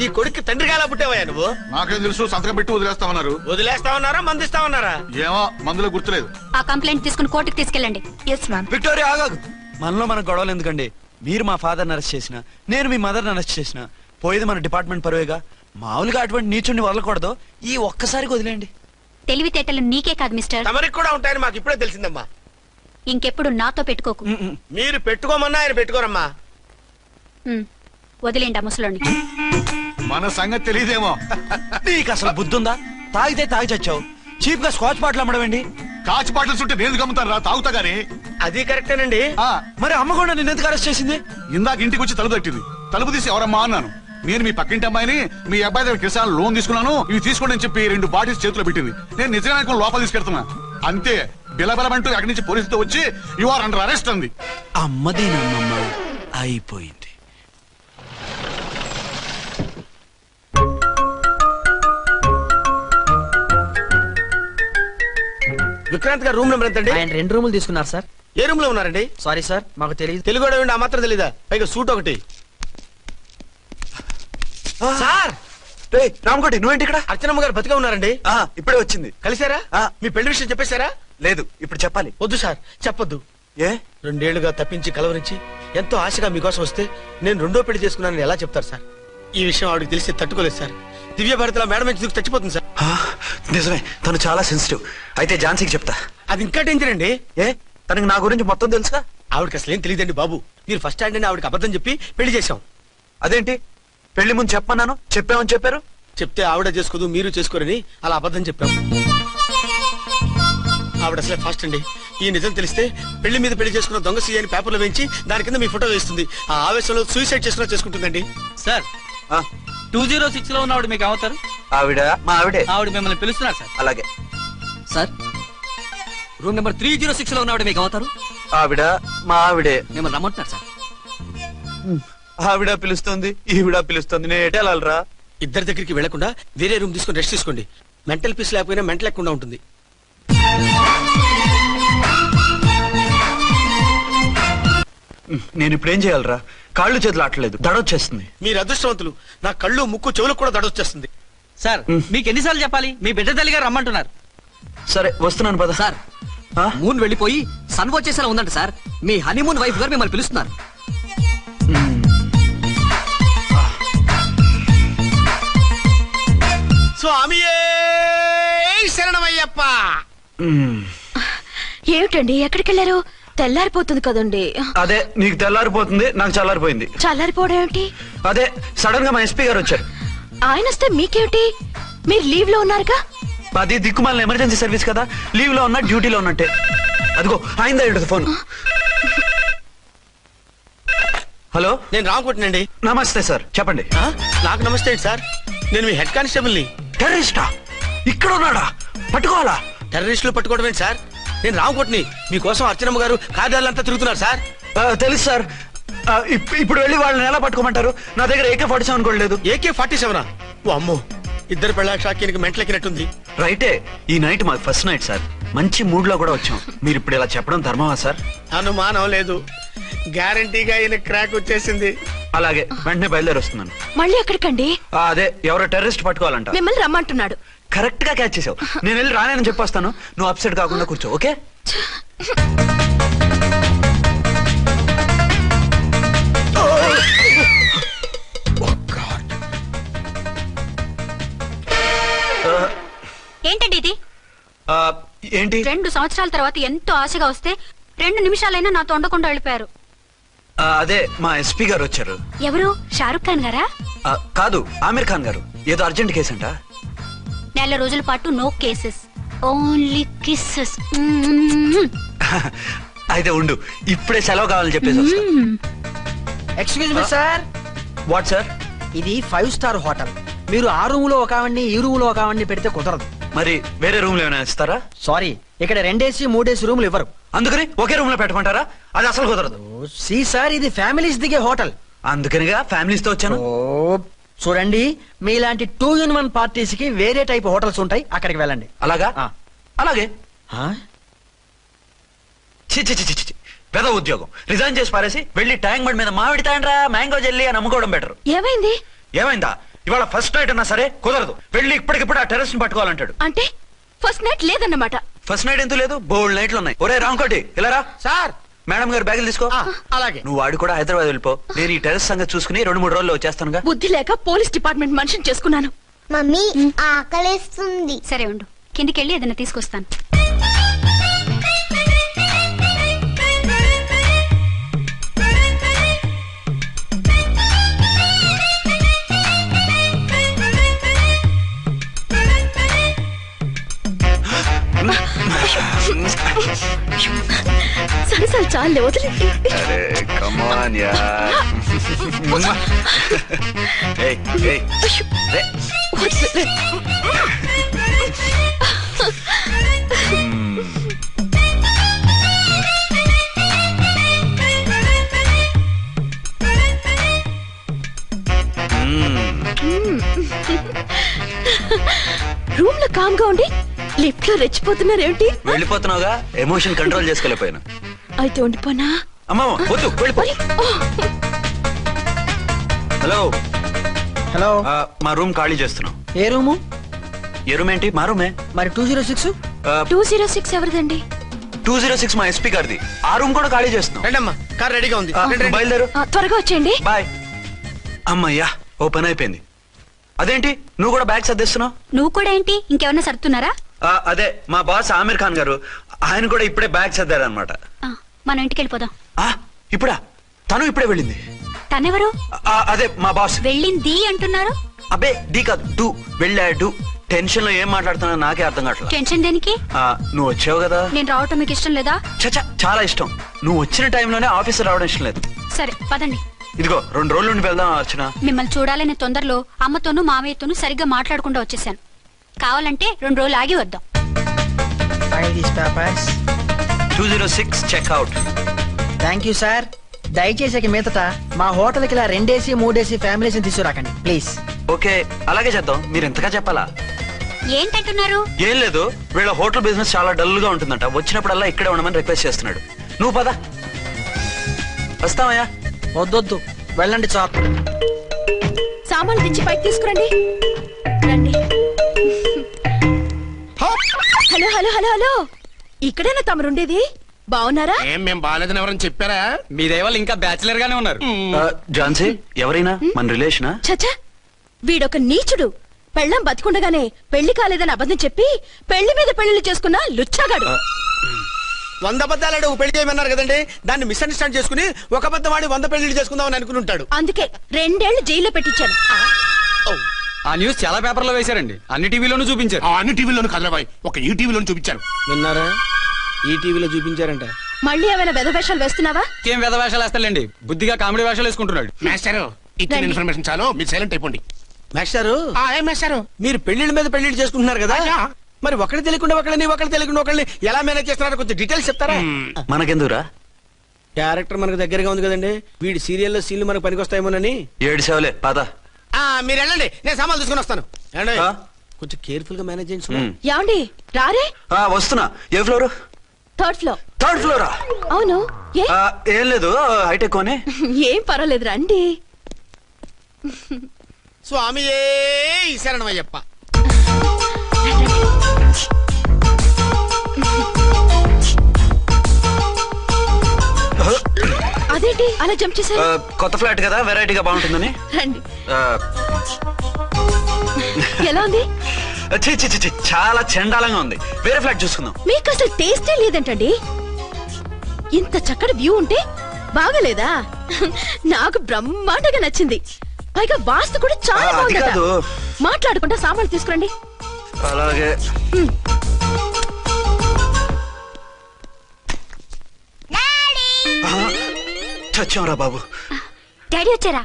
ఈ కొడుక్కి తండ్రిగా ఎలా పుట్టావయ్యా నువ్వు? నాకేం తెలుసు, సంతకం పెట్టి వదిలేస్తామన్నారు. వదిలేస్తామన్నారా మందిస్తామన్నారా? ఏమో, మందులో గుర్తులేదు. ఆ కంప్లైంట్ తీసుకుని కోర్టుకు తీసుకెళ్ళండి. Yes ma'am. విక్టోరియా ఆగాగు. మనలో మనకు గొడవలు ఎందుకండి? మీరు మా ఫాదర్ని అరెస్ట్ చేసిన, నేను మీ మదర్ని అరెస్ట్ చేసిన, పోయేది మన డిపార్ట్మెంట్ పరువేగా. మామూలుగా అటువంటి నీచుడిని వదలకూడదు. ఈ ఒక్కసారికి వదిలేండి. తెలివితేటలు నీకే కాదు మిస్టర్, తమరికి కూడా ఉంటాయని మాకు ఇప్పుడే తెలిసిందమ్మా. ఇంకెప్పుడు నాతో పెట్టుకోకు. మీరు పెట్టుకోమన్నా ఆయన పెట్టుకోరమ్మా. వదిలేండి ఆ ముసలోని. మన సంగతి తెలియదేమో. నీకు అసలు బుద్ధుందా? తాగితే తాగి చచ్చావు. చీప్ గా స్కాచ్ బాటిల్ అమ్మడమేంటి? కాచి బాటిల్స్ ఉంటే నేను గమ్ముతాను రా, తాగుతా గానీ. అది కరెక్టేనండి. మరి అమ్మ కూడా నిన్ను ఎందుకు అరెస్ట్ చేసింది? ఇందాక ఇంటికి వచ్చి తలుపు తట్టింది. తలుపు తీసి ఎవరమ్మా అన్నాను. నేను మీ పక్కింటి అమ్మాయిని, మీ అబ్బాయి దగ్గర కిసాన్ లోన్ తీసుకున్నాను, ఇవి తీసుకోండి అని చెప్పి 2 బాటిల్స్ చేతిలో పెట్టింది. నేను నిజంగా లోపల తీసుకెళ్తున్నా. అంతే, బిలబలమంటూ అక్కడి నుంచి పోలీసుతో వచ్చి యు ఆర్ అండర్ అరెస్ట్ అంది. అమ్మదేనమ్మమ్మ అయిపోయింది. విక్రాంత్ గారు రూమ్ నెంబర్ ఎంతండి? ఆయన 2 రూములు తీసుకున్నారు సార్. ఏ రూమ్ లో ఉన్నారండి? సారీ సార్, మాకు తెలియదు. తెలుగు ఆ మాత్రం తెలీదా? పైగా సూట్ ఒకటి. సార్, రామకోటి నువ్వేంటి ఇక్కడ? అర్చనమ్మ గారు బతిగా ఉన్నారండి. ఇప్పుడే వచ్చింది. కలిసారా? మీ పెళ్లి విషయం చెప్పేశారా? లేదు, ఇప్పుడు చెప్పాలి. వద్దు సార్, చెప్పొద్దు. ఏ? 2 ఏళ్లుగా తప్పించి కలవరించి ఎంతో ఆశగా మీకోసం వస్తే నేను 2వ పెళ్లి చేసుకున్నానని ఎలా చెప్తారు సార్? ఈ విషయం ఆవిడకి తెలిసి తట్టుకోలేదు సార్. దివ్య భారతిలో మేడం నుంచి చచ్చిపోతుంది సార్. నిజమే, తను చాలా సెన్సిటివ్. అయితే ఝాన్సీకి చెప్తా. అది ఇంకా డేంజర్ అండి. ఏ తనకి నా గురించి మొత్తం తెలుసుగా? ఆవిడకి అసలు ఏం తెలియదండి బాబు. మీరు ఫస్ట్ స్టాండ్ అని ఆవిడకి అబద్ధం చెప్పి పెళ్లి చేశాం. అదేంటి పెళ్లి ముందు చెప్పన్నాను, చెప్పామని చెప్పారు. చెప్తే ఆవిడ చేసుకోదు మీరు చేసుకోరని అలా అబద్ధం చెప్పాం. ఆవిడ అసలే ఫాస్ట్ అండి. ఈ నిజం తెలిస్తే పెళ్లి మీద పెళ్లి చేసుకున్న దొంగ సీ అని పేపర్లో వేయించి దాని కింద మీ ఫోటో వేస్తుంది. ఆ ఆవేశంలో సూసైడ్ చేసుకుంటుందండి. సార్ 206 లో ఉన్నవాడు మీకు అవుతారు. ఆవిడ మా ఆవిడే. ఆవిడ మిమ్మల్ని పిలుస్తున్నారు సార్. అలాగే సార్ రూమ్ నెంబర్ 306 లో ఉన్నవాడు మీకు అవుతారు. ఆవిడ మా ఆవిడే. మిమ్మల్ని రమ్మంటున్నారు సార్. ఆవిడ పిలుస్తుంది, ఈవిడ పిలుస్తుంది, నేను ఎటెళ్ళాలరా? ఇద్దరి దగ్గరికి వెళ్లకుండా వేరే రూమ్ తీసుకొని రెస్ట్ తీసుకోండి. మెంటల్ పీస్ లేకపోయినా మెంటల్ లేకుండా ఉంటుంది. నేను ఇప్పుడు ఏం చేయాలరా? కాళ్ళు చేతులు ఆటలేదు, దడొచ్చేస్తుంది. మీరు అదృష్టవంతులు. నా కళ్ళు ముక్కు చెవులకు కూడా దడొచ్చేస్తుంది. సార్ మీకు ఎన్నిసార్లు చెప్పాలి? మీ బిడ్డ తల్లి గారు రమ్మంటున్నారు. సరే వస్తున్నాను పద. సార్ మూన్ వెళ్ళిపోయి సన్ వచ్చేసేలా ఉందంట సార్. మీ హనీమూన్ వైఫ్ గారు మిమ్మల్ని పిలుస్తున్నారు. స్వామియే శరణమయ్యప్ప. ఏమిటండి ఎక్కడికి వెళ్ళారు? తెల్లారిపోతుంది కదండి. అదే నీకు తెల్లారిపోతుంది, నాకు చల్లారిపోయింది. చల్లారిపోవడం ఏమిటి? అదే సడన్ గా మా ఎస్పీ గారు వచ్చారు. ఆయన వస్తే మీకేమిటి? మీరు లీవ్ లో ఉన్నారుగా. అది దిక్కుమాలిన ఎమర్జెన్సీ సర్వీస్ కదా, లీవ్ లో ఉన్నా డ్యూటీలో ఉన్నట్టే. అదిగో అయిందా ఉంటుంది ఫోన్. హలో, నేను రామకోటినండి. నమస్తే సార్, చెప్పండి. నాకు నమస్తే సార్. నేను మీ హెడ్ కానిస్టేబుల్ ని. టెర్రరిస్టా? ఇక్కడ ఉన్నాడా? పట్టుకోవాలా? టెర్రరిస్టులు పట్టుకోవడం ఏంటి సార్? నేను రామకోటిని. మీకోసం అర్చనమ్మ గారు కార్యాలయంతా తిరుగుతున్నారు సార్. తెలుసు సార్. ఇప్పుడు వెళ్ళి వాళ్ళని ఎలా పట్టుకోమంటారు? నా దగ్గర AK-47 కూడా లేదు. AK-47? ఓ అమ్మో, ఇద్దరు పెళ్ళ షాకీనికి మెంటలెక్కినట్టుంది. రైటే, ఈ నైట్ మాకు ఫస్ట్ నైట్ సార్. మంచి మూడ్ లో కూడా వచ్చాం. మీరు ఇప్పుడు ఇలా చెప్పడం ధర్మమా సార్? అనుమానం లేదు, గ్యారంటీగా ఈయన క్రాక్ వచ్చేసింది. అలాగే వెంటనే బయలుదేరి వస్తున్నాను. మళ్ళీ ఎక్కడికండి? అదే ఎవరో టెర్రరిస్ట్ పట్టుకోవాలంట. మిమ్మల్ని రమ్మంటున్నాడు. కరెక్ట్ గా క్యాచ్ చేసావు. నేను వెళ్ళి రానని చెప్పొస్తాను, నువ్వు అప్సెట్ కాకుండా కూర్చో. ఓకే? ఏంటండి ఇది? ఏంటి? 2 సంవత్సరాల తర్వాత ఎంతో ఆశగా వస్తే 2 నిమిషాలైనా నాతో ఉండకుండా వెళ్ళిపోయారు. అదే మా ఎస్పీ గారు వచ్చారు. ఎవరు? షారుఖ్ ఖాన్ గారా? కాదు, ఆమిర్ ఖాన్ గారు. ఏదో అర్జెంట్ కేసు అంట. 4 రోజుల పాటు నో కేసెస్, ఓన్లీ కిస్సెస్. అయితే ఉండు, ఇప్పుడే సెలవు కావాలని చెప్పేసి వస్తా. Excuse me sir. What sir? ఇది 5 స్టార్ హోటల్. మీరు ఆ రూమ్ లో ఒక ఆవిడ్ని, ఈ రూమ్ లో ఒక ఆవిడ్ని పెడితే కుదరదు. మరి వేరే రూమ్ లో ఏమైనా ఇస్తారా? సారీ, ఇక్కడ 2 AC 3 AC రూములు ఇవ్వరు. అందుకని ఒకే రూమ్ లో పెట్టమంటారా? అది అసలు కుదరదు. సి సార్, ఇది ఫ్యామిలీస్ దిగే హోటల్. అందుకనిగా ఫ్యామిలీస్ తో వచ్చాను. చూడండి, మీలాంటి 2 in 1 పార్టీస్ కి వేరే టైప్ హోటల్స్ ఉంటాయి, అక్కడికి వెళ్ళండి. అలాగా? అలాగే. పెద్ద ఉద్యోగం రిజైన్ చేసి పారేసి వెళ్ళి ట్యాంక్ బండ్ మీద మామిడి తాండ్రా మ్యాంగో జెల్లీ అని అమ్ముకోవడం బెటర్. ఏమైంది? ఏమైందా? ఇవాళ ఫస్ట్ నైట్ అన్నా సరే కుదరదు. వెళ్ళి ఇప్పటికిప్పుడు ఆ టెర్రస్ ని పట్టుకోవాలంటాడు. అంటే ఫస్ట్ నైట్ లేదన్నమాట. ఫస్ట్ నైట్ ఎందుకు లేదు? బోల్డ్ నైట్లు ఉన్నాయి. ఒరే రాంకోటి, ఇలా రా. సార్. మేడం గారు బ్యాగులు తీసుకో. అలాగే. నువ్వు వాడు కూడా హైదరాబాద్ వెళ్ళిపో. నేను ఈ టెర్రస్ సంగతి చూసుకుని 2-3 రోజుల్లో వచ్చేస్తానుగా. బుద్ధి లేక పోలీస్ డిపార్ట్మెంట్ మనిషిని చేసుకున్నాను. మమ్మీ ఆకలేస్తుంది. సరే ఉండు, కిందికి వెళ్ళి ఏదైనా తీసుకొస్తాను. సరే చాలే, వదిలే. రూమ్ లో కామ్ గా ఉండి లిఫ్ట్ లో రెచ్చిపోతున్నారేంటి? వెళ్ళిపోతున్నావుగా, ఎమోషన్ కంట్రోల్ చేసుకోలేకపోయాను. అయితే ఉండిపోనా? అమ్మా వద్దు, వెళ్ళిపో. హలో హలో, మా రూమ్ ఖాళీ చేస్తున్నాం. ఏ రూము? ఏ రూమ్ ఏంటి? మా రూమే. మరి 206? 206 ఎవరిదండి? 206 మా ఎస్పీ గారిది. ఆ రూమ్ కూడా ఖాళీ చేస్తున్నాం. రండమ్మా, కార్ రెడీగా ఉంది. బయలుదేరు. త్వరగా వచ్చేయండి. బాయ్. అమ్మయ్యా, ఓ పని అయిపోయింది. అదేంటి నువ్వు కూడా బ్యాగ్ సర్దిస్తున్నావు? నువ్వు కూడా ఏంటి, ఇంకెవరన్నా సర్దుతున్నారా? అదే మా బాస్ ఆమిర్ ఖాన్ గారు ఆయన కూడా ఇప్పుడే బ్యాగ్ సర్దారనమాట. మనం ఇంటికి వెళ్ళిపోదాం. ఇప్పుడా? తను ఇప్పుడే వెళ్ళింది. తనెవరు? అదే మా బాస్. వెళ్ళింది అంటున్నారు. అబ్బే డీ కాదు, డూ. వెళ్ళాడు. టెన్షన్ లో ఏం మాట్లాడుతున్నా నాకే అర్థం కావట్లేదు. టెన్షన్ దేనికి? నువ్వు వచ్చావు కదా. నేను రావటం మీకు ఇష్టం లేదా? చచ్చా, చాలా ఇష్టం. నువ్వు వచ్చిన టైంలోనే ఆఫీస్ రావడం ఇష్టం లేదు. సరే పదండి. ఇదిగో 2 రోజుల నుండి వెళ్దాం అర్చన. మిమ్మల్ని చూడాలనే తొందరలో అమ్మతోనూ మామయ్యతోనూ సరిగ్గా మాట్లాడకుండా వచ్చేసాను. కావాలంటే 2 రోజులు ఆగి వద్దాం. 206 చెక్అవుట్. Thank you sir. దయచేసి మీదట మా హోటల్కి ఇలా 2 AC 3 AC ఫ్యామిలీస్ తీసుకురాకండి ప్లీజ్. ఓకే, అలాగే చేద్దాం. మీరు ఎంతగా చెప్పాలా? ఏంటంటున్నారు? ఏం లేదు, వీళ్ళ హోటల్ బిజినెస్ చాలా డల్ గా ఉంటుందంట. వచ్చినప్పుడల్లా ఇక్కడే ఉండమని రిక్వెస్ట్ చేస్తున్నాడు. నువ్వు పద. వస్తావయ్యా? వద్దొద్దు, వెళ్ళండి చాప్. సామాన్లు తెచ్చి పైకి తీసుకురండి. రండి. హలో హలో హలో హలో, ఇక్కడేనా తమరుండేది? బాగున్నారా? ఏం మేము బాగాలేదని ఎవరని చెప్పారా? మీ దయవల్ల ఇంకా బ్యాచిలర్ గానే ఉన్నారు. ఝాన్సీ, ఎవరైనా మన రిలేషనా? చచ్చా, వీడొక నీచుడు. పెళ్ళం బతికుండగానే పెళ్లి కాలేదని అబద్ధం చెప్పి పెళ్లి మీద పెళ్లిళ్ళు చేసుకున్న లుచ్చాగాడు. 100 అబద్ధాలు పెళ్లి చేయమన్నారు కదండి, దాన్ని మిస్అండర్స్టాండ్ చేసుకుని ఒక అబద్ధం వాడి 100 పెళ్లిళ్ళు చేసుకుందామని అనుకుని ఉంటాడు. అందుకే 2 ఏళ్లు జైల్లో పెట్టించాను. ఆ న్యూస్ చాలా పేపర్లో వేశారండి, అన్ని టీవీలోనూ చూపించారు. అన్ని టీవీలోను కదలబాయ్, ఒక ఈ టీవీలోను చూపించారు. విన్నారా? ఈ టీవీలో చూపించారంట. మళ్ళీ ఏమైనా వెధవేషాలు వేస్తున్నావా? ఏం వెధ వేషాలు వేస్తాడండి, బుద్ధిగా కామెడీ వేషాలు వేసుకుంటున్నాడు. మాస్టారు, ఇచ్చిన ఇన్ఫర్మేషన్ చాలు, మీరు సైలెంట్ అయిపోండి. మాస్టారు, ఏం మాస్టారు? మీరు పెళ్లిళ్ళ మీద పెళ్లిళ్ళు చేసుకుంటున్నారు కదా, మరి ఒకటి తెలియకుండా ఒకళ్ళని ఎలా మేనేజ్ చేస్తున్నారో కొంచెం డీటెయిల్స్ చెప్తారా? మనకెందురా? క్యారెక్టర్ మనకు దగ్గరగా ఉంది కదండి, వీడి సీరియల్లో సీన్లు మనకు పనికొస్తాయేమోనని. 7 సేవలే, పద. మీరు వెళ్ళండి, నేను సామాన్లు తీసుకుని వస్తాను. కొంచెం కేర్ఫుల్ గా మేనేజ్ చేయండి. ఏమండి రారే? వస్తున్నా. ఏ ఫ్లోర్? 3rd floor. 3rd ఫ్లోరా? అవును. ఏం లేదు, హైటెక్ కోనే. ఏం పర్వాలేదు, రండి. స్వామియే శరణమయ్యప్ప. అదేంటి అలా జంప్ చేశారు? కొత్త ఫ్లాట్ కదా, వెరైటీగా బాగుంటుందని. రండి. ఎలా ఉంది? చాలా చండాలంగా ఉంది. వేరే ఫ్లాట్ చూసుకుందాం. మీకు అసలు టేస్టే లేదంటండి. ఇంత చక్కటి వ్యూ ఉంటే బాగలేదా? నాకు బ్రహ్మాండంగా నచ్చింది. పైగా వాస్తు కూడా చాలా బాగుంది. మాట్లాడుకుంటా సామాన్లు తీసుకురండి. అలాగే. చచ్చాంరా బాబు. డాడీ వచ్చారా?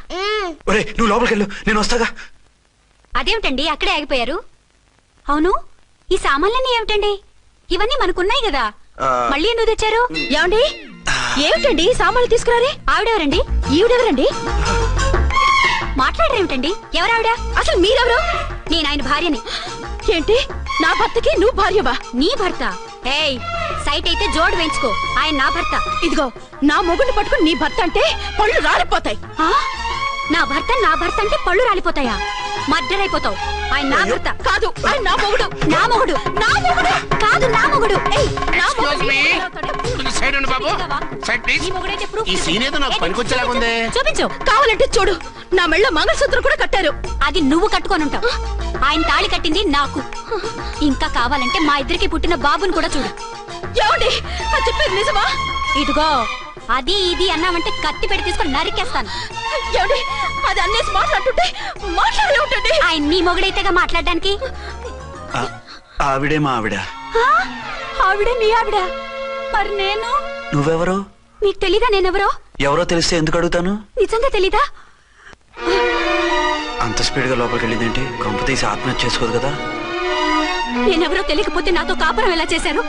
ఒరే, నువ్వు లోపలికి వెళ్ళు, నేను వస్తాగా. అదేమిటండి అక్కడే ఆగిపోయారు? అవును, ఈ సామాన్లన్నీ ఏమిటండి? ఇవన్నీ మనకున్నాయి కదా, మళ్ళీ ఎందుకు తెచ్చారు? ఏమండి, ఏమిటండి సామాన్లు తీసుకురారే? ఆవిడెవరండి? ఈవిడెవరండి? మాట్లాడరేమిటండి? ఎవరావిడ? అసలు మీరెవరు? నేను ఆయన భార్యని. ఏంటి, నా భర్తకి నువ్వు భార్యవా? నీ భర్త? ఏయ్, సైట్ అయితే జోడు వేయించుకో, ఆయన నా భర్త. ఇదిగో, నా మొగుడిని పట్టుకుని నీ భర్త అంటే పళ్ళు రాలిపోతాయి. నా భర్త అంటే పళ్ళు రాలిపోతాయా? మర్డర్ అయిపోతావు. ఆయన నా భర్త కాదు, ఆయన నా మొగుడు. నా మొగుడు కాదు, నా మొగుడు. చూపించు. కావాలంటే చూడు, నా మెళ్ళ మంగళసూత్రం కూడా కట్టారు. అది నువ్వు కట్టుకొని ఉంటావు. ఆయన తాళి కట్టింది నాకు. ఇంకా కావాలంటే మా ఇద్దరికి పుట్టిన బాబుని కూడా చూడు. ఏమండి, చెప్పేది నిజమా? ఇదిగో, అది ఇది అన్నామంటే కత్తి పెట్టి తీసుకొని నరికేస్తాను. ఏమండి, అది అన్నేసి మాట్లాడుతుంటే మాట్లాడే ఉంటుంది. ఆయన నీ మొగుడైతేగా మాట్లాడడానికి. ఆవిడే మా ఆవిడ. ఆవిడే మీ ఆవిడ? మరి నేను? నువ్వెవరో మీకు తెలీదా? నేనెవరో? ఎవరో తెలిస్తే ఎందుకు అడుగుతాను? నిజంగా తెలీదా? అంత స్పీడ్ గా లోపలికి వెళ్ళిందేంటి? కొంప తీసి ఆత్మహత్య చేసుకోదు కదా? నేనెవరో తెలియకపోతే నాతో కాపురం ఎలా చేశారు?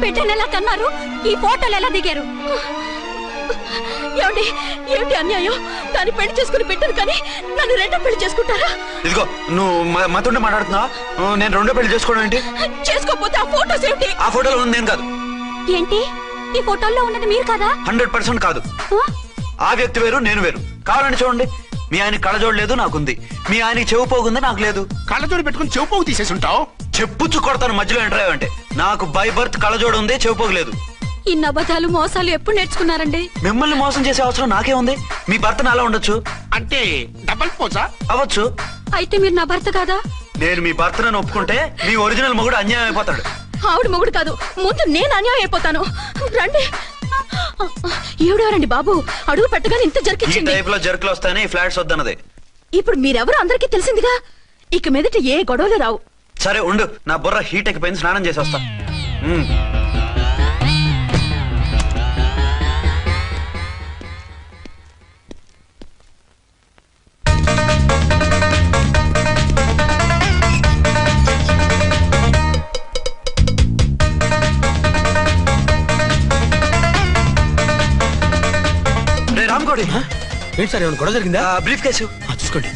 బిడ్డను ఎలా కన్నారు? ఈ ఫోటోలు ఎలా దిగారు? ఏమిటి ఏమిటి అన్యాయం? దాన్ని పెళ్లి చేసుకుని బిడ్డను కానీ నన్ను రెండో పెళ్లి చేసుకుంటారా? ఇదిగో, నువ్వు మాతో మాట్లాడుతున్నా. నేను రెండో పెళ్లి చేసుకోవడం ఏంటి? చేసుకోకపోతే ఆ ఫోటోస్ ఏమిటి? ఆ ఫోటోలో ఉంది నేను కాదు. ఏంటి, ఈ ఫోటోల్లో ఉన్నది మీరు కాదా? 100% కాదు. ఆ వ్యక్తి వేరు, నేను వేరు. కావాలని చూడండి. మీ ఆయన కళ్ళజోడు లేదు, నాకుంది. మీ ఆయనకి చెవు పోగుంది, నాకు లేదు. కళ్ళజోడు పెట్టుకుని చెవు పోగు తీసేసి ఉంటావు. చెప్పుచ్చు కొడతాను మధ్యలో ఎంటర్ అంటే. నాకు బై బర్త్ కళ్ళజోడు ఉంది, చెవు పోగు లేదు. ఇన్ని అబద్ధాలు మోసాలు ఎప్పుడు నేర్చుకున్నారండి? మిమ్మల్ని మోసం చేసే అవసరం నాకే ఉంది. మీ భర్తను అలా ఉండొచ్చు. అంటే డబల్ పోసా? అవ్వచ్చు. అయితే మీరు నా భర్త కాదా? నేను మీ భర్తను ఒప్పుకుంటే మీ ఒరిజినల్ మొగుడు అన్యాయం అయిపోతాడు. ఆవిడ మొగుడు కాదు, ముందు నేను అన్యాయం అయిపోతాను. రండి. ఈవిడెవరండి బాబు? అడుగు పెట్టగానే ఇంత జరికిచ్చింది. జరుకులు వస్తాయని ఫ్లాట్స్ వద్దన్నది. ఇప్పుడు మీరెవరు అందరికీ తెలిసిందిగా, ఇక మీదట ఏ గొడవలు రావు. సరే ఉండు, నా బుర్ర హీట్ ఎక్కిపోయింది, స్నానం చేసి వస్తా. రామ్కోడి ఏంటి సార్, ఏమైనా గొడవ జరిగిందా? బ్రీఫ్ కేసు చూసుకోండి.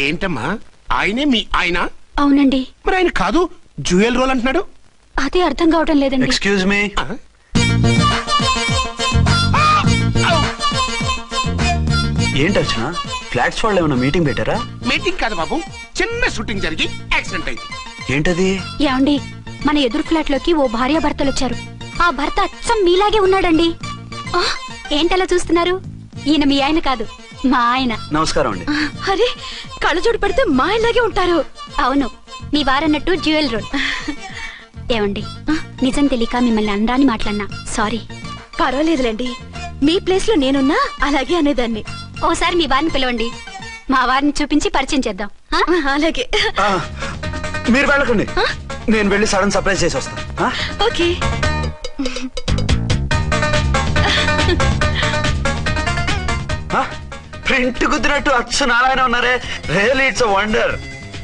ఏంటమ్మా, ఆయనే మీ ఆయన? అవునండి. మరి ఆయన కాదు, జ్యూయల్ రోల్ అంటున్నాడు. అదే అర్థం కావటం లేదండి. Excuse me. ఏంటి వచ్చిన ఫ్లాట్స్ వాళ్ళు ఏమైనా మీటింగ్ పెట్టారా? మీటింగ్ కాదు బాబు, చిన్న షూటింగ్ జరిగి యాక్సిడెంట్ అయింది. ఏంటది? ఏమండి, మన ఎదురు ఫ్లాట్ లోకి ఓ భార్య భర్తలు వచ్చారు. ఆ భర్త అచ్చం మీలాగే ఉన్నాడండి. ఏంటలా చూస్తున్నారు? ఈయన మీ ఆయన కాదు, మా ఆయన. నమస్కారం అండి. అరే, కళ్ళజోడు పెడితే మా ఆయనలాగే ఉంటారు. అవును, మీ వారన్నట్టు జ్యువెల్ రోడ్. ఏమండి, నిజం తెలియక మిమ్మల్ని అందాన్ని మాట్లాడినా సారీ. పర్వాలేదులేండి, మీ ప్లేస్ లో నేనున్నా అలాగే అనేదాన్ని. ఓసారి మీ వారిని పిలవండి, మా వారిని చూపించి పరిచయం చేద్దాం. అలాగే. మీరు వెళ్ళకండి, నేను వెళ్ళి సడన్ సర్ప్రైజ్ చేసి వస్తాను. ఓకే. ప్రింట్ కుదిరినట్టు అచ్చు నారాయణ ఉన్నారే, రియల్లీ ఇట్స్ అ వండర్.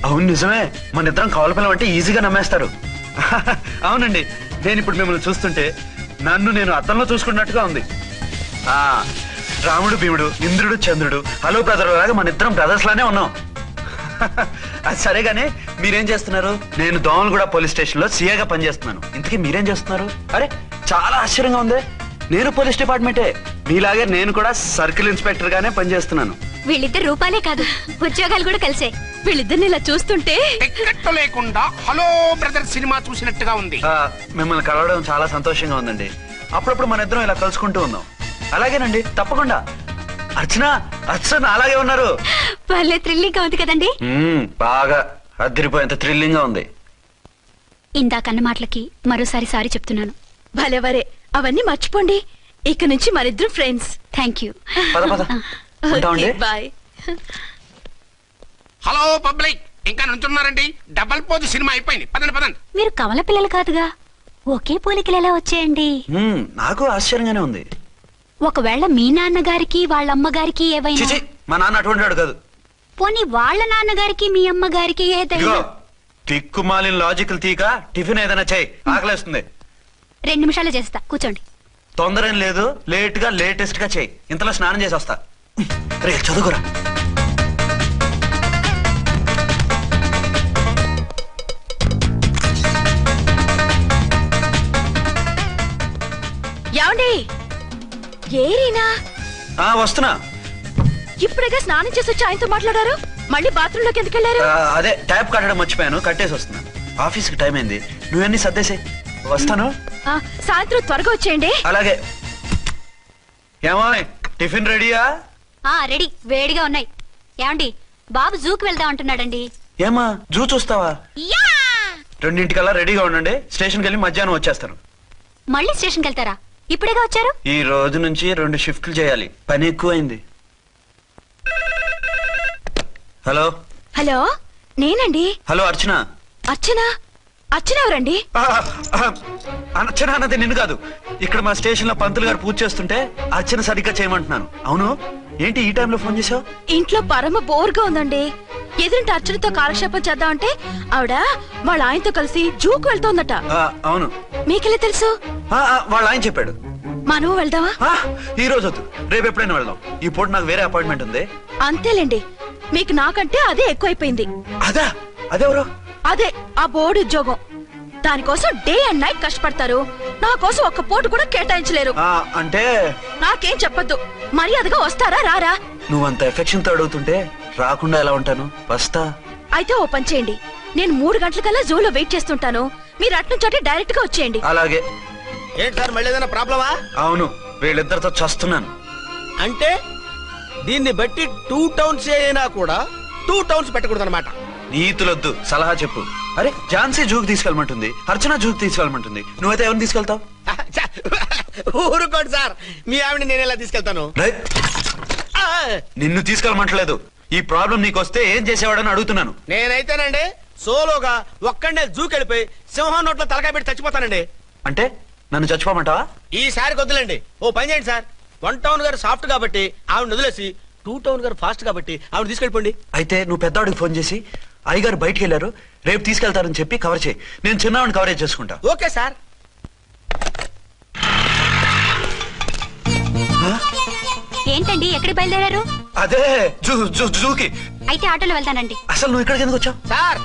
అవును నిజమే, మన ఇద్దరం కవల పిల్లం అంటే ఈజీగా నమ్మేస్తారు. అవునండి, నేను ఇప్పుడు మిమ్మల్ని చూస్తుంటే నన్ను నేను అద్దంలో చూసుకున్నట్టుగా ఉంది. రాముడు భీముడు, ఇంద్రుడు చంద్రుడు, హలో బ్రదర్ లాగా మన ఇద్దరం బ్రదర్స్ లానే ఉన్నాం. అది సరేగానే మీరేం చేస్తున్నారు? నేను దోమలగూడ పోలీస్ స్టేషన్ లో సీఏగా పనిచేస్తున్నాను. ఇంతకీ మీరేం చేస్తున్నారు? అరే చాలా ఆశ్చర్యంగా ఉంది, నేను పోలీస్ డిపార్ట్మెంటే, మీలాగే నేను కూడా సర్కిల్ ఇన్స్పెక్టర్ గానే పనిచేస్తున్నాను. వీళ్ళిద్దరు రూపాలే కాదు, ఉద్యోగాలు కూడా కలిసే. వీళ్ళిద్దరిని ఇలా చూస్తుంటే టికెట్ లేకుండా హలో బ్రదర్ సినిమా చూసినట్టుగా ఉంది. మిమ్మల్ని కలవడం చాలా సంతోషంగా ఉందండి. అప్పుడప్పుడు మన ఇద్దరం ఇలా కలుసుకుంటూ ఉందాం. అలాగేనండి, తప్పకుండా. అర్చన, అర్చన అలాగే ఉన్నారు. వాళ్ళే థ్రిల్లింగ్ గా ఉంది కదండి. బాగా అదిరిపోయేంత థ్రిల్లింగ్ గా ఉంది. ఇందాకన్న మాటలకి మరోసారి సారీ చెప్తున్నాను. భలేవరే, అవన్నీ మర్చిపోండి, ఇక నుంచి మరిద్దరు friends. Thank you. Bye. Hello public, ఇంకా నుంచున్నారండి? డబల్ పోజ్ సినిమా అయిపోయింది, పదండి పదండి. మీరు కమల పిల్లలు కాదుగా, ఒకే పోలికలు ఎలా వచ్చేయండి? నాకు ఆశ్చర్యంగానే ఉంది. ఒకవేళ మీ నాన్నగారికి వాళ్ళ అమ్మగారికి ఏవైనా? మా నాన్న అటువంటి వాడు కాదు. పోనీ వాళ్ళ నాన్నగారికి మీ అమ్మగారికి ఏదైనా? తిక్కుమాలిన లాజికల్ తీక టిఫిన్ ఏదైనా చేయి, ఆకలేస్తుంది. 2 నిమిషాలు చేస్తా, కూర్చోండి. తొందర ఏం లేదు, లేట్ గా లేటెస్ట్ గా చేయి. ఇంతలో స్నానం చేసి వస్తా. రే చదువుకురా. ఏమండి, ఏరీనా? వస్తున్నా. ఇప్పుడేగా స్నానం చేసి వచ్చి ఆయనతో మాట్లాడారు, మళ్ళీ బాత్రూమ్ లోకి ఎందుకు వెళ్ళారు? అదే ట్యాప్ కట్టడం మర్చిపోయాను, కట్టేసి వస్తున్నా. ఆఫీస్ కి టైం అయింది, నువ్వన్నీ సర్దేసే. వస్తాను. సాయంత్రం త్వరగా వచ్చేయండి. అలాగే. ఏమో టిఫిన్ రెడీయా? రెడీ, వేడిగా ఉన్నాయి. ఏమండి, బాబు జూకి వెళ్దాం అంటున్నాడండి. ఏమా జూ చూస్తావా? 2:00కల్లా రెడీగా ఉండండి, స్టేషన్కి వెళ్ళి మధ్యాహ్నం వచ్చేస్తాను. మళ్ళీ స్టేషన్కి వెళ్తారా? ఇప్పుడేగా వచ్చారు. ఈ రోజు నుంచి 2 షిఫ్ట్లు చేయాలి, పని ఎక్కువైంది. హలో. హలో, నేనండి. హలో అర్చన. అర్చన? అర్చన ఎవరండి? అర్చన అన్నది నిన్ను కాదు. ఇక్కడ మా స్టేషన్ లో పంతులు గారు పూజ చేస్తుంటే అర్చన సరిగ్గా చేయమంటున్నాను. అవును, ఏంటి ఈ టైంలో ఫోన్ చేసావు? ఇంట్లో పరమ బోర్గా ఉందండి. ఎదురింటి అర్చనతో కాలక్షేపం చేద్దామంటే ఆవిడ వాళ్ళ ఆయనతో కలిసి జూకు వెళ్తోందట. అవును. మీకెలా తెలుసు? వాళ్ళ ఆయన చెప్పాడు. మనం వెళ్దామా? ఈ రోజు వద్దు, రేపు ఎప్పుడైనా వెళ్దాం. ఈ పూట నాకు వేరే అపాయింట్మెంట్ ఉంది. అంతేలేండి, మీకు నాకంటే అదే ఎక్కువైపోయింది. అదా? అదెవరు? అదే ఆ బోర్డు ఉద్యోగం. దానికోసం డే అండ్ నైట్ కష్టపడతారు, నా కోసం ఒక్క పూట కూడా కేటాయించలేరు. అంటే నాకేం చెప్పొద్దు, మర్యాదగా వస్తారా రారా? నువ్వంత ఎఫెక్షన్ తో అడుగుతుంటే రాకుండా ఎలా ఉంటాను, వస్తా. అయితే ఓ పని చేయండి, నేను 3 గంటలకల్లా జూలో వెయిట్ చేస్తుంటాను, మీరు అట్నుంచి డైరెక్ట్ గా వచ్చేయండి. అలాగే. ఏంటి సార్, మళ్ళీ ఏదైనా ప్రాబ్లమా? అవును, వీళ్ళిద్దరితో చస్తున్నాను. అంటే దీన్ని బట్టి 2 టౌన్స్ అయినా కూడా 2 టౌన్స్ పెట్టకూడదు అనమాట. నీతులొద్దు, సలహా చెప్పు. అరే ఝాన్సీ జూకి తీసుకెళ్ళమంటుంది, అర్చన జూకి తీసుకెళ్ళమంటుంది, నువ్వైతే ఎవరిని తీసుకెళ్తావు? ఊరుకోండి సార్, మీ ఆవిడ నేను ఎలా తీసుకెళ్తాను? నిన్ను తీసుకెళ్ళమంటలేదు. ఈ ప్రాబ్లం నీకు వస్తే ఏం చేసేవాడని అడుగుతున్నాను. నేనైతేనండి సోలోగా ఒక్కడే జూకెళ్ళిపోయి సింహం నోట్లో తలకాయ పెట్టి చచ్చిపోతానండి. అంటే నన్ను చచ్చిపోమంటావా? ఈసారి వద్దులేండి, ఓ పని చేయండి సార్. 1 టౌన్ గారు సాఫ్ట్ కాబట్టి ఆవిడ వదిలేసి 2 టౌన్ గారు ఫాస్ట్ కాబట్టి ఆవిడ తీసుకెళ్ళిపోండి. అయితే నువ్వు పెద్దవాడికి ఫోన్ చేసి అయ్యగారు బయటికి వెళ్ళారు, రేపు తీసుకెళ్తారని చెప్పి కవర్ చేయి. నేను చిన్నవాడిని కవరేజ్ చేసుకుంటా. Okay sir. ఏంటండి ఎక్కడికి బయలుదేరారు? అదే జూకి. అయితే ఆటోలో వెళ్తానండి. అసలు నువ్వు ఇక్కడికి ఎందుకు వచ్చావు? సార్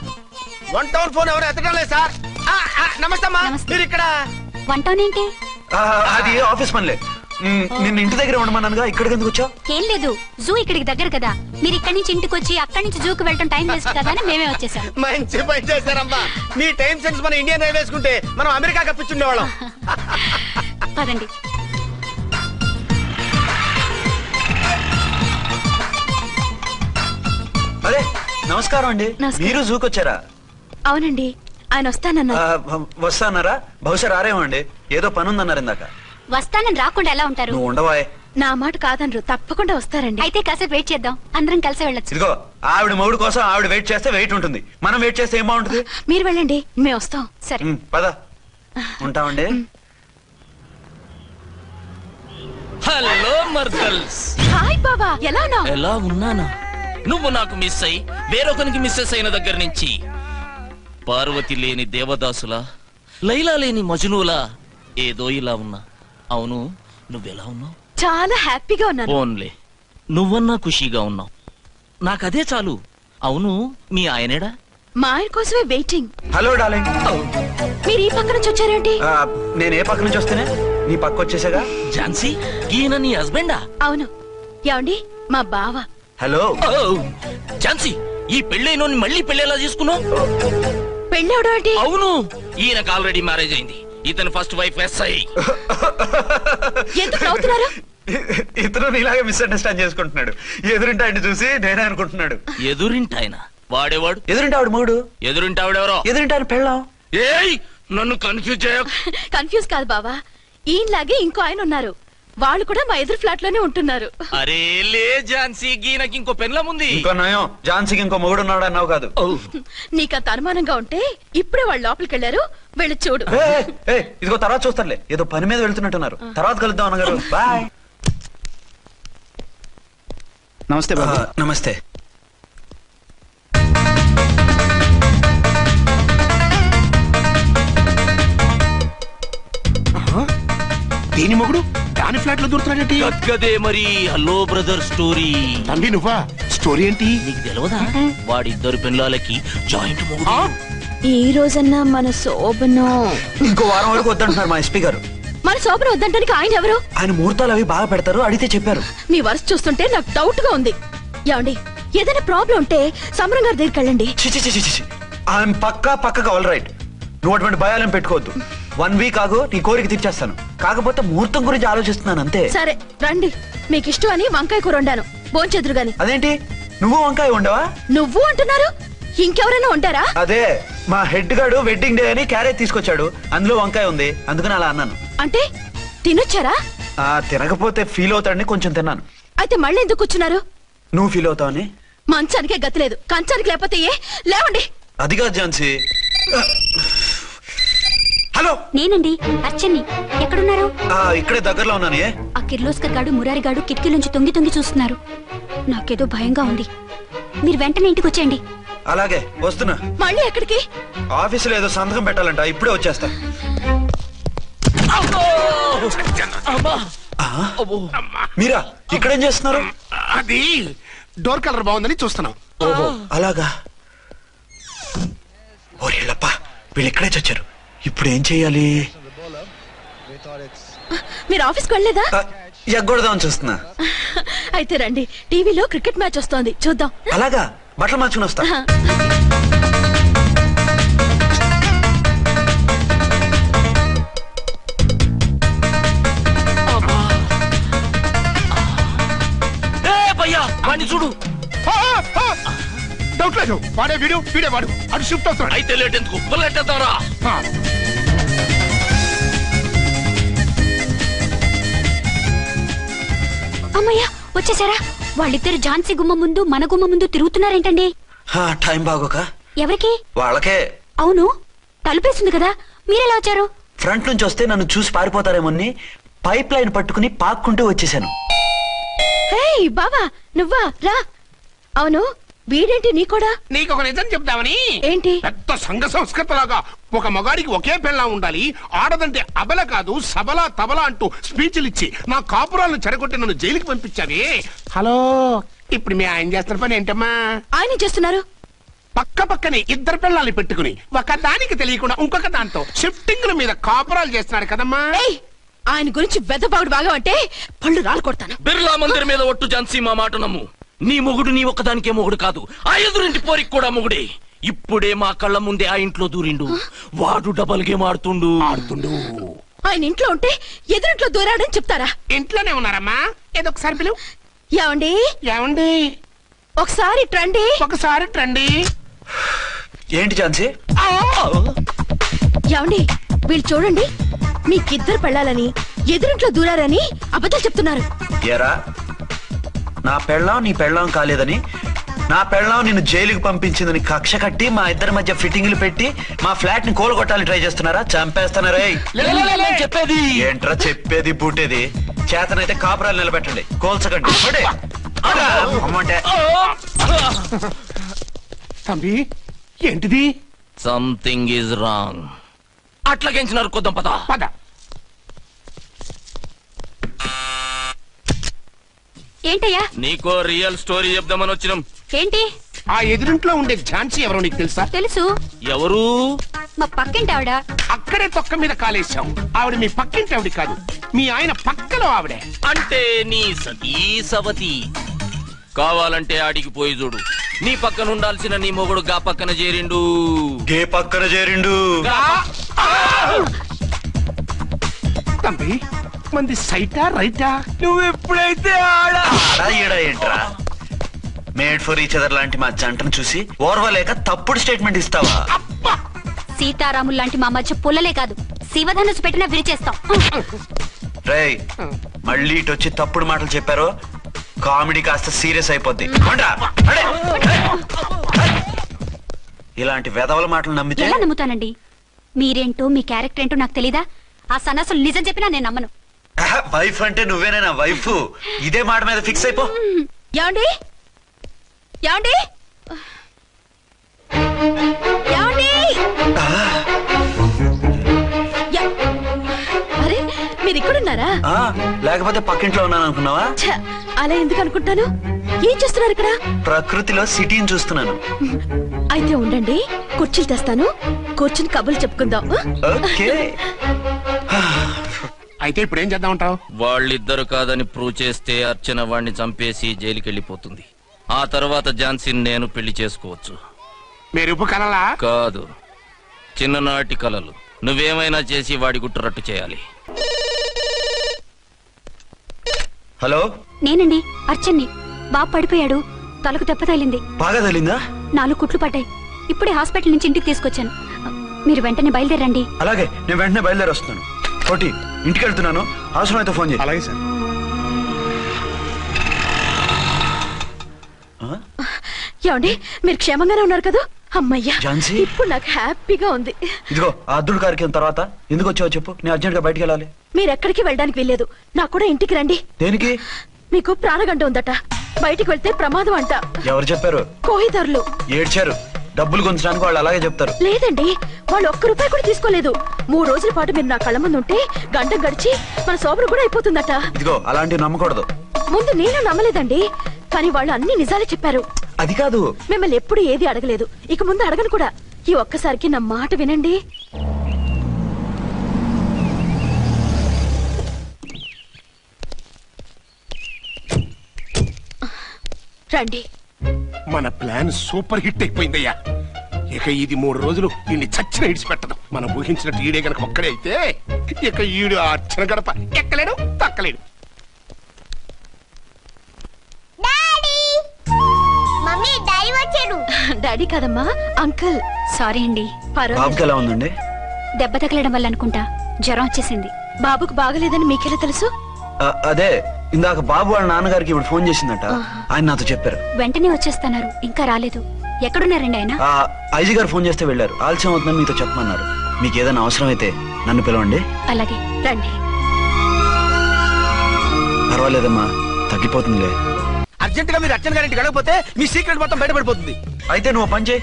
1 టౌన్ ఫోన్ ఎవరు ఎత్తడం లేదు సార్. నమస్తే అమ్మా, మీరు ఇక్కడ? 1 టౌన్ ఏంటి? అది ఆఫీస్ పనిలే. నిన్ను ఇంటి దగ్గర ఉండమన్నానుగా, ఇక్కడికి ఎందుకు వచ్చావు? ఏం లేదు, జూ ఇక్కడికి దగ్గర కదా, మీరు ఇక్కడి నుంచి ఇంటికి వచ్చి అక్కడి నుంచి జూకి వెళ్ళటం టైం వేస్ట్ కదా అని మేమే వచ్చేసాం. మంచి పని చేశారమ్మా. మీ టైం సెన్స్ మన ఇండియన్ రైల్వేస్ కుంటే మనం అమెరికా కప్పించుండేవాళ్ళం. పదండి. అరే నమస్కారం అండి, మీరు జూకి వచ్చారా? అవునండి, ఆయన వస్తానన్నారు. వస్తానారా? బహుశా రారేమో అండి, ఏదో పని ఉందన్నారు ఇందాక. వస్తానని రాకుండా ఎలా ఉంటారు? నువ్వు ఉండవాయే. నా మాట కాదనరు, తప్పకుండా వస్తారండి. అయితే కాసేపు వెయిట్ చేద్దాం, అందరం కలిసి వెళ్ళొచ్చు. ఇదిగో ఆవిడ మౌడు కోసం ఆవిడ వెయిట్ చేస్తే వెయిట్ ఉంటుంది, మనం వెయిట్ చేస్తే ఏం బాగుంటుంది? మీరు వెళ్ళండి, మేము వస్తాం. సరే పద, ఉంటామండి. హలో మర్దల్స్. హాయ్ బాబా, ఎలా ఉన్నావు? ఎలా ఉన్నానా? నువ్వు నాకు మిస్ అయి వేరొకరికి మిస్సెస్ అయిన దగ్గర నుంచి పార్వతి లేని దేవదాసులా, లైలా లేని మజునులా ఏదో ఇలా ఉన్నా. అవును, నువ్వెలా ఉన్నావు? చాలా హ్యాపీగా ఉన్నాను. ఓన్లే నువ్వన్నా ఖుషీగా ఉన్నావు, నాకదే చాలు. అవును, మీ ఆయనేడా? మా ఆయన కోసమే వెయిటింగ్. Hello darling. మీరు ఈ పక్క నుంచి వచ్చారేంటి? నేను ఏ పక్క నుంచి వస్తేనే నీ పక్క వచ్చేసాగా. ఝాన్సీ, ఈయన నీ హస్బెండా? అవును. ఏమండి, మా బావ. హలో. ఝాన్సీ, ఈ పెళ్ళైనోని మళ్ళీ పెళ్ళేలా చేసుకున్నావు? పెళ్ళవడం ఏంటి? అవును, ఈయనకు ఆల్రెడీ మ్యారేజ్ అయింది. ఇతను ఫస్ట్ వైఫ్ ఎస్ఐ. ఎందుకు నవ్వుతున్నారు? ఇతను నీలాగే మిస్అండర్స్టాండ్ చేసుకుంటున్నాడు. ఎదురింటి ఆయన చూసి నేనే అనుకుంటున్నాడు. ఎదురింటి ఆయన వాడేవాడు? ఎదురింటి ఆవిడ మూడు. ఎదురింటి ఆవిడెవరో? ఎదురింటి ఆయన పెళ్ళాం. ఏయ్, నన్ను కన్ఫ్యూజ్ చేయ. కన్ఫ్యూజ్ కాదు బావా, ఈయనలాగే ఇంకో ఆయన ఉన్నారు, వాళ్ళు కూడా మా ఎదురు ఫ్లాట్ లోనే ఉంటున్నారు. అరే లే ఝాన్సీ, గీనకి ఇంకో పెళ్ళం ఉంది. ఇంకో నయం, ఝాన్సీకి ఇంకో మొగుడు ఉన్నాడు అన్నావు కాదు. నీకంత అనుమానంగా ఉంటే ఇప్పుడే వాళ్ళు లోపలికి వెళ్ళారు, వెళ్ళి చూడు. ఇదిగో తర్వాత చూస్తారులే, ఏదో పని మీద వెళ్తున్నట్టున్నారు. తర్వాత కలుద్దాం అన్నగారు. బాయ్. నమస్తే బాబు. నమస్తే. దీని మొగుడు దాని ఫ్లాట్ లో దూరుతున్నాడేంటి? కదే మరి. Hello brother story. తండ్రి నువ్వా? స్టోరీ ఏంటి? నీకు తెలియదా? వాడిద్దరు పిల్లలకి జాయింట్ మొగుడు. ఈ రోజన్నా మన శోభను ఇంకో వారం వరకు వద్దంటున్నారు మా ఎస్పీ గారు. మన శోభను వద్దంటానికి ఆయన ఎవరు? ఆయన ముహూర్తాలు అవి బాగా పెడతారు, అడిగితే చెప్పారు. మీ వరుస చూస్తుంటే నాకు డౌట్ గా ఉంది. ఏమండి, ఏదైనా ప్రాబ్లం ఉంటే సమరం గారి దగ్గరికి వెళ్ళండి. ఆయన పక్కగా ఆల్ రైట్. నువ్వు అటువంటి భయాలను పెట్టుకోవద్దు. 1 వీక్ ఆగు, నీ కోరిక తీర్చేస్తాను. కాకపోతే ముహూర్తం గురించి ఆలోచిస్తున్నాను అంతే. సరే రండి, మీకు ఇష్టం అని వంకాయ కూర వండాను, భోంచెదురు గాని. అదేంటి నువ్వు వంకాయ ఉండవా? నువ్వు అంటున్నారు, ఇంకెవరైనా ఉంటారా? అదే మా హెడ్ గాడు వెడ్డింగ్ డే అని క్యారేజ్ తీసుకొచ్చాడు, అందులో వంకాయ ఉంది, అందుకని అలా అన్నాను. అంటే తినొచ్చారా? తినకపోతే ఫీల్ అవుతాడని కొంచెం తిన్నాను. అయితే మళ్ళీ ఎందుకు కూర్చున్నారు? నువ్వు ఫీల్ అవుతావని. మంచానికే గతి లేదు, కంచానికి లేకపోతే ఏ? లేవండి. అది కాదు ఝాన్సీ. హలో, నేనండి అర్చన్ని. ఎక్కడున్నారు? ఇక్కడే దగ్గరలో ఉన్నాను. ఆ కిర్లోస్కర్ గాడు మురారి గాడు కిటికీ నుంచి తొంగి తొంగి చూస్తున్నారు. నాకేదో భయంగా ఉంది, మీరు వెంటనే ఇంటికి వచ్చేయండి. అలాగే వస్తున్నా. మళ్ళీ ఎక్కడికి? ఆఫీసులో ఏదో సంతకం పెట్టాలంట, ఇప్పుడే వచ్చేస్తా. మీరా ఇక్కడేం చేస్తున్నారు? అది డోర్ కలర్ బాగుందని చూస్తున్నాం. ఓహో అలాగా. ఓరేళ్ళప్ప, వీళ్ళు ఇక్కడే చచ్చారు. ఇప్పుడు ఏం చెయ్యాలి? మీరు ఆఫీస్కి వెళ్ళలేదా? ఎగ్గొడదామని చూస్తున్నా. అయితే రండి, టీవీలో క్రికెట్ మ్యాచ్ వస్తోంది, చూద్దాం. అలాగా, బట్టలు మార్చుకుని వస్తా. చూడు, డౌట్ లేదు, వాడే వీడే వాడు అటు షిఫ్ట్ అవుతాడు. అయితే లేట్ ఎందుకు బుల్లెట్టేద్దాంరా. అమ్మయ్యా వచ్చేసారా? వాళ్ళిద్దరు ఝాన్సీ గుమ్మ ముందు మన గుమ్మ ముందు తిరుగుతున్నారేంటండి? టైం బాగోక. ఎవరికి? వాళ్ళకే. అవును, తలుపేసింది కదా, మీరెలా వచ్చారు? ఫ్రంట్ నుంచి వస్తే నన్ను చూసి పారిపోతారేమోని పైప్ లైన్ పట్టుకుని పాక్కుంటూ వచ్చేసాను. హే బావా, నువ్వా రా. అవును, వీడేంటి నీ కూడా? నీకు ఒక నిజం చెప్తామని. ఏంటి? పెద్ద సంఘ సంస్కృతలాగా ఒక మగాడికి ఒకే పెళ్ళ ఉండాలి, ఆడదంటే అబల కాదు సబలా తబలా అంటూ స్పీచ్లు ఇచ్చి నా కాపురాలను చెడగొట్టి నన్ను జైలుకి పంపించావే. హలో, ఇప్పుడు మీ ఆయన చేస్తున్న పని ఏంటమ్మా? ఆయన చేస్తున్నారు పక్క పక్కనే ఇద్దరు పిల్లల్ని పెట్టుకుని ఒక దానికి తెలియకుండా ఇంకొక దాంతో షిఫ్టింగ్ల మీద కాపురాలు చేస్తున్నాడు కదమ్మా. ఆయన గురించి బెద్దబాగుడు బాగా అంటే పళ్ళు రాలు కొడతాను. బిర్లా మందిర్ మీద ఒట్టు ఝాన్సీ, మా మాట నమ్ము. నీ మొగుడు నీ ఒక్కదానికే మొగుడు కాదు, ఆ ఎదురింటి పోరికి కూడా మొగుడే. ఇప్పుడే మా కళ్ళ ముందే ఆ ఇంట్లో దూరిండు. వాడు డబల్ గేమ్ ఆడుతుండు. ఆయన ఇంట్లో ఉంటే ఎదురింట్లో దూరాడని చెప్తారా? ఇంట్లోనే ఉన్నారమ్మా, ఏదో ఒకసారి పిలువు. ఏమండి ఏమండి ఒకసారి ట్రండి. ఒకసారి ట్రండి. ఏంటి ఝాన్సీ? ఏమండి వీళ్ళు చూడండి, మీకిద్దరు పెళ్ళాలని ఎదురింట్లో దూరారని అబద్ధాలు చెప్తున్నారు. ఎరా, నా పెళ్ళాం నీ పెళ్ళాం కాలేదని, నా పెళ్ళాం నిన్ను జైలుకి పంపించిందని కక్ష కట్టి మా ఇద్దరి మధ్య ఫిట్టింగ్లు పెట్టి మా ఫ్లాట్ ని కోలుగొట్టాలని ట్రై చేస్తున్నారా? చంపేస్తున్నారా? చెప్పేది ఏంట్రా చెప్పేది బూటేది? చేతనైతే కాపురాలు నిలబెట్టండి, కోల్చకండి. అమ్మంటే తంబి ఏంటిది? Something is wrong. అట్లాగెంచినారు కొద్దాం పద పద. ఏంటయ్యా? నీకో రియల్ స్టోరీ చెప్దామని వచ్చినాం. ఏంటి? ఆ ఎదురింట్లో ఉండే ఝాన్సీ ఎవరో నీకు తెలుసా? తెలుసు. ఎవరు? మా పక్కింటి ఆవిడ. అక్కడే తొక్క మీద కాలేశాం. ఆవిడ మీ పక్కింటి ఆవిడ కాదు, మీ ఆయన పక్కలో ఆవిడే. అంటే నీ సతీ సవతి. కావాలంటే ఆడికి పోయి చూడు, నీ పక్కన ఉండాల్సిన నీ మొగుడు గా పక్కన చేరిండు. గే పక్కన చేరిండు. తంబి మంది సైటా రైటా? నువ్వు ఎప్పుడైతే ఆడా ఈడా ఏంట్రా? మేడ్ ఫర్ ఈచ్ అదర్ లాంటి మా జంటను చూసి ఓర్వలేక తప్పుడు స్టేట్మెంట్ ఇస్తావా? సీతారాములు లాంటి మా మధ్య పుల్లలే కాదు, శివధనుసు పెట్టినా విరిచేస్తాం. రేయ్, మళ్ళీ ఇటు వచ్చి తప్పుడు మాటలు చెప్పారో కామెడీ కాస్త సీరియస్ అయిపోద్ది. ఇలాంటి వెధవల మాటలు నమ్మితే ఎలా నమ్ముతానండి? మీరేంటో మీ క్యారెక్టర్ ఏంటో నాకు తెలీదా? ఆ సన్నాసులు నిజం చెప్పినా నేను నమ్మను. వైఫ్ అంటే నువ్వేనా వైఫ్? ఇదే మాట మీద ఫిక్స్ అయిపో. ఏమండి ఏమండి ఏమండి? అరే మీరు ఇక్కడున్నారా? లేకపోతే పక్కింట్లో ఉన్నాను అనుకున్నావా? అలా ఎందుకు అనుకుంటాను? ఏం చేస్తున్నారు ఇక్కడ? ప్రకృతిలో సిటీని చూస్తున్నాను. అయితే ఉండండి, కుర్చీలు తెస్తాను, కూర్చుని కబుర్లు చెప్పుకుందాం. అయితే ఇప్పుడు ఏం చేద్దాం అంటావు? వాళ్ళిద్దరు కాదని ప్రూవ్ చేస్తే అర్చన వాడిని చంపేసి జైలుకి వెళ్ళిపోతుంది. ఆ తర్వాత ఝాన్సీని నేను పెళ్లి చేసుకోవచ్చు. మీరు కలలా? కాదు, చిన్ననాటి కలలు. నువ్వేమైనా చేసి వాడి గుట్టు రట్టు చేయాలి. హలో, నేనండి అర్చన్ని. బాబు పడిపోయాడు, తలకు దెబ్బ తగిలింది. బాగా తగిలిందా? 4 కుట్లు పడ్డాయి. ఇప్పుడే హాస్పిటల్ నుంచి ఇంటికి తీసుకొచ్చాను. మీరు వెంటనే బయలుదేరండి. అలాగే, నేను వెంటనే బయలుదేరి వస్తున్నాను. కోటి, ఇంటికి వెళ్తున్నాను, అవసరమైతే ఫోన్ చేయి. అలాగే సార్. ఏమండి మీరు క్షేమంగానే ఉన్నారు కదా? అమ్మయ్యా, ఝాన్సీ, ఇప్పుడు నాకు హ్యాపీగా ఉంది. ఇదిగో ఆ అద్దుడు కార్యక్రమం తర్వాత ఎందుకు వచ్చావో చెప్పు, నేను అర్జెంట్ గా బయటికి వెళ్ళాలి. మీరు ఎక్కడికి వెళ్ళడానికి వెళ్ళలేదు, నాకు కూడా ఇంటికి రండి. దేనికి? మీకు ప్రాణగంట ఉందట, బయటికి వెళ్తే ప్రమాదం అంట. ఎవరు చెప్పారు? కోహిదారులు ఏడ్చారు. డబ్బులు గుంచడానికి వాళ్ళు అలాగే చెప్తారు. లేదండి, వాళ్ళు ₹1 కూడా తీసుకోలేదు. 3 రోజుల పాటు మీరు నా కళ్ళ ముందు ఉంటే గంట గడిచి మన సోబరు కూడా అయిపోతుందట. ఇదిగో అలాంటివి నమ్మకూడదు. ముందు నేను నమ్మలేదండి, కానీ వాళ్ళు అన్ని నిజాలే చెప్పారు. అది కాదు, మిమ్మల్ని ఎప్పుడు ఏది అడగలేదు, ఇక ముందు అడగను కూడా. ఈ ఒక్కసారికి నా మాట వినండి. రండి. మన ప్లాన్ సూపర్ హిట్ అయిపోయిందయ్యా. ఇక ఇది 3 రోజులు ఈయన్ని చచ్చిన ఇడిచిపెట్టదు. మనం ఊహించినట్టు ఈడే గనక ఒక్కడే అయితే ఇక ఈడు అర్చన గడప ఎక్కలేడు, తక్కలేడు. మమ్మీ డాడీ వచ్చాడు. డాడీ కదమ్మా అంకుల్. సారీ అండి. బాబుకి ఎలా ఉందండి? దెబ్బ తగలడం వల్ల అనుకుంటా జ్వరం వచ్చేసింది. బాబుకు బాగలేదని మీకెలా తెలుసు? అదే ఇందాక బాబు వాళ్ళ నాన్నగారికి ఇప్పుడు ఫోన్ చేసిందట, ఆయన నాతో చెప్పారు. వెంటనే వచ్చేస్తున్నారు, ఇంకా రాలేదు. ఎక్కడున్నారండి ఆయన? ఐజీ గారు ఫోన్ చేస్తే వెళ్ళారు. ఆలస్యం అవుతుందని మీతో చెప్పమన్నారు. మీకు ఏదైనా అవసరం అయితే నన్ను పిలవండి. అలాగే రండి. పర్వాలేదమ్మా, తగ్గిపోతుందిలే. అర్జెంట్ గా మీరు అర్చన గారింటికి వెళ్ళకపోతే మీ సీక్రెట్ మొత్తం బయటపడిపోతుంది. అయితే నువ్వు పని చేయి.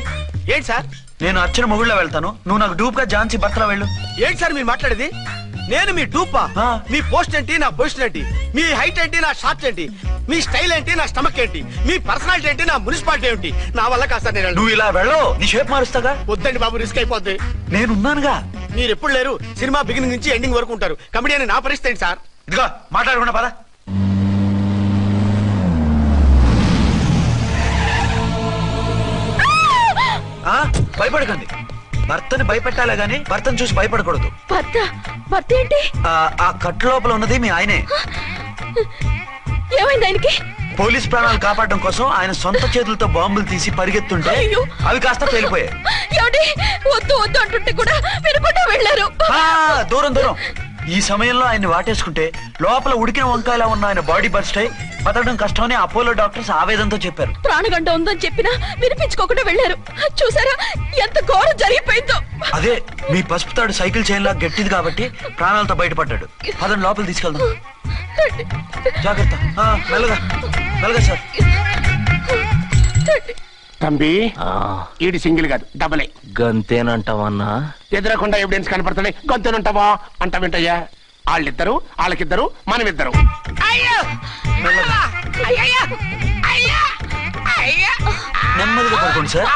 ఏంటి సార్? నేను అర్చన మొగుళ్ళ వెళ్తాను, నువ్వు నాకు డూప్ గా ఝాన్సీ భర్తలా వెళ్ళు. ఏంటి సార్ మీరు మాట్లాడేది? నేను మీ డూపా? మీ పోస్ట్ ఏంటి, నా పొజిషన్ ఏంటి? మీ హైట్ ఏంటి, నా షార్ట్ ఏంటి? మీ స్టైల్ ఏంటి, నా స్టమక్ ఏంటి? మీ పర్సనాలిటీ ఏంటి, నా మున్సిపాలిటీ ఏంటి? నా వల్ల కాదు సార్. నేను నువ్వు ఇలా వెళ్ళవు, నీ షేప్ మారుస్తాగా. వద్దండి బాబు, రిస్క్ అయిపోద్ది. నేనున్నానుగా. మీరు ఎప్పుడు లేరు, సినిమా బిగినింగ్ నుంచి ఎండింగ్ వరకు ఉంటారు. కమెడియన్ నా పరిస్థితి ఏంటి సార్? ఇదిగో మాట్లాడకుండా పద. భయపడకండి. భర్తని భయపెట్టాలే గాని భర్తను చూసి భయపడకూడదు. భర్త ఏంటి? ఆ కట్టు లోపల ఉన్నది మీ ఆయనే. ఏమైంది ఆయనకి? పోలీస్ ప్రాణాలు కాపాడడం కోసం ఆయన సొంత చేతులతో బాంబులు తీసి పరిగెత్తుంటే అవి కాస్త పేలిపోయాయి. వద్దు వద్దు అంటుంటే కూడా వినకుండా వెళ్ళారు. దూరం దూరం. ఈ సమయంలో ఆయన్ని వాటేసుకుంటే లోపల ఉడికిన వంకాయలా ఉన్న ఆయన బాడీ బర్స్ట్ అయి బతకడం కష్టమని అపోలో డాక్టర్స్ ఆవేదనతో చెప్పారు. ప్రాణగంట ఉందని చెప్పినా వినిపించుకోకుండా వెళ్ళారు. చూసారా ఎంత ఘోరం జరిగిపోయిందో. అదే మీ పసుపు తాడు సైకిల్ చైన్ లా గట్టిది కాబట్టి ప్రాణాలతో బయటపడ్డాడు. అతను లోపల తీసుకెళ్దాం. జాగ్రత్త. మెల్లగా మెల్లగా సార్. తంబి ఈడి సింగిల్ కాదు, డబల్. గంతేనంటావన్నా? ఎదురకుండా ఎవిడెన్స్ కనపడుతుంది. గంతేనంటావా అంట వింటయ్యా. వాళ్ళిద్దరు, వాళ్ళకిద్దరు, మనమిద్దరు. నెమ్మదిగా పడుకోండి సార్.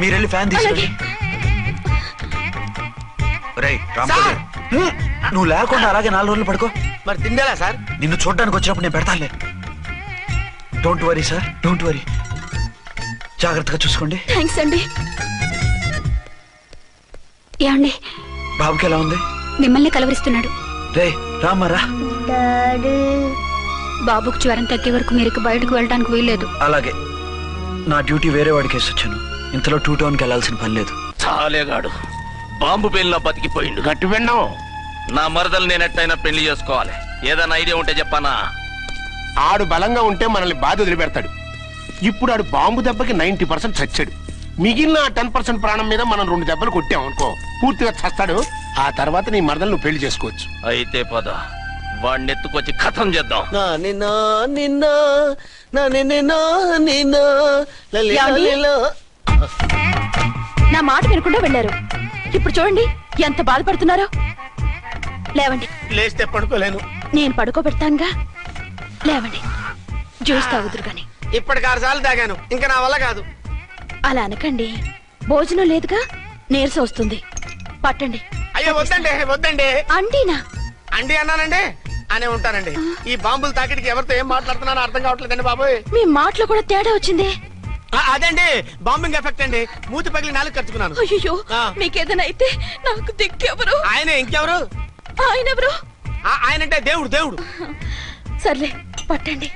మీరెళ్ళి ఫ్యాన్ తీసుకోండి. నువ్వు లేకుండా అలాగే 4 రోజులు పడుకో. మరి తిండేలా సార్? నిన్ను చూడడానికి వచ్చినప్పుడు నేను పెడతానులే. Don't worry sir, don't worry. జాగ్రత్తగా చూసుకోండి. థ్యాంక్స్ అండి. ఏమండి, బాబుకి ఎలా ఉంది? మిమ్మల్ని కలవరిస్తున్నాడు. రే రామ్మరా. బాబుకు జ్వరం తగ్గే వరకు మీరు బయటకు వెళ్ళడానికి వీల్లేదు. అలాగే. నా డ్యూటీ వేరే వాడికి వేసి వచ్చాను. ఇంతలో 2 టౌన్కి వెళ్ళాల్సిన పని లేదు. చాలేగాడు బాంబు పేలినా బతికిపోయిండు. గట్టి విన్నావు. నా మరదలు నేను ఎట్టయినా పెళ్లి చేసుకోవాలి. ఏదైనా ఐడియా ఉంటే చెప్పానా? ఆడు బలంగా ఉంటే మనల్ని బాధ వదిలిపెడతాడు. ఇప్పుడు ఆడు బాంబు దెబ్బకి 90% చచ్చాడు. మిగిలిన 10% ప్రాణం మీద మనం 2 దెబ్బలు కొట్టాం అనుకో, పూర్తిగా చస్తాడు. ఆ తర్వాత నీ మరదలు నువ్వు పెళ్లి చేసుకోవచ్చు. అయితే పద, వాడిని ఎత్తుకొచ్చి కథం చేద్దాం. నా మాట వినకుండా వెళ్ళారు. ఇప్పుడు చూడండి ఎంత బాధపడుతున్నారో. లేవండి. లేస్తే పడుకోలేను. నేను పడుకోబెడతానుగా. లేవండి, జ్యూస్ తాగుదురు గాని. ఇప్పటికి 6 సార్లు తాగాను, ఇంకా నా వల్ల కాదు. అలా అనకండి, భోజనం లేదుగా, నీరసం వస్తుంది. పట్టండి. అయ్యో వద్దండి, వద్దండి. అండినా? అండి అన్నానండి, అనే ఉంటానండి. ఈ బాంబులు తాకిడికి ఎవరితో ఏం మాట్లాడుతున్నానో అర్థం కావట్లేదండి బాబోయ్. మీ మాటలో కూడా తేడా వచ్చింది. అదండి బాంబింగ్ ఎఫెక్ట్ అండి. మూతి పగిలి 4 ఖర్చుకున్నాను. అయ్యో, మీకేదైనా అయితే నాకు దిక్కెవరు? ఆయనే. ఇంకెవరు? ఆయనెవరు? ఆయనంటే దేవుడు. దేవుడు. సర్లే, పట్టండి.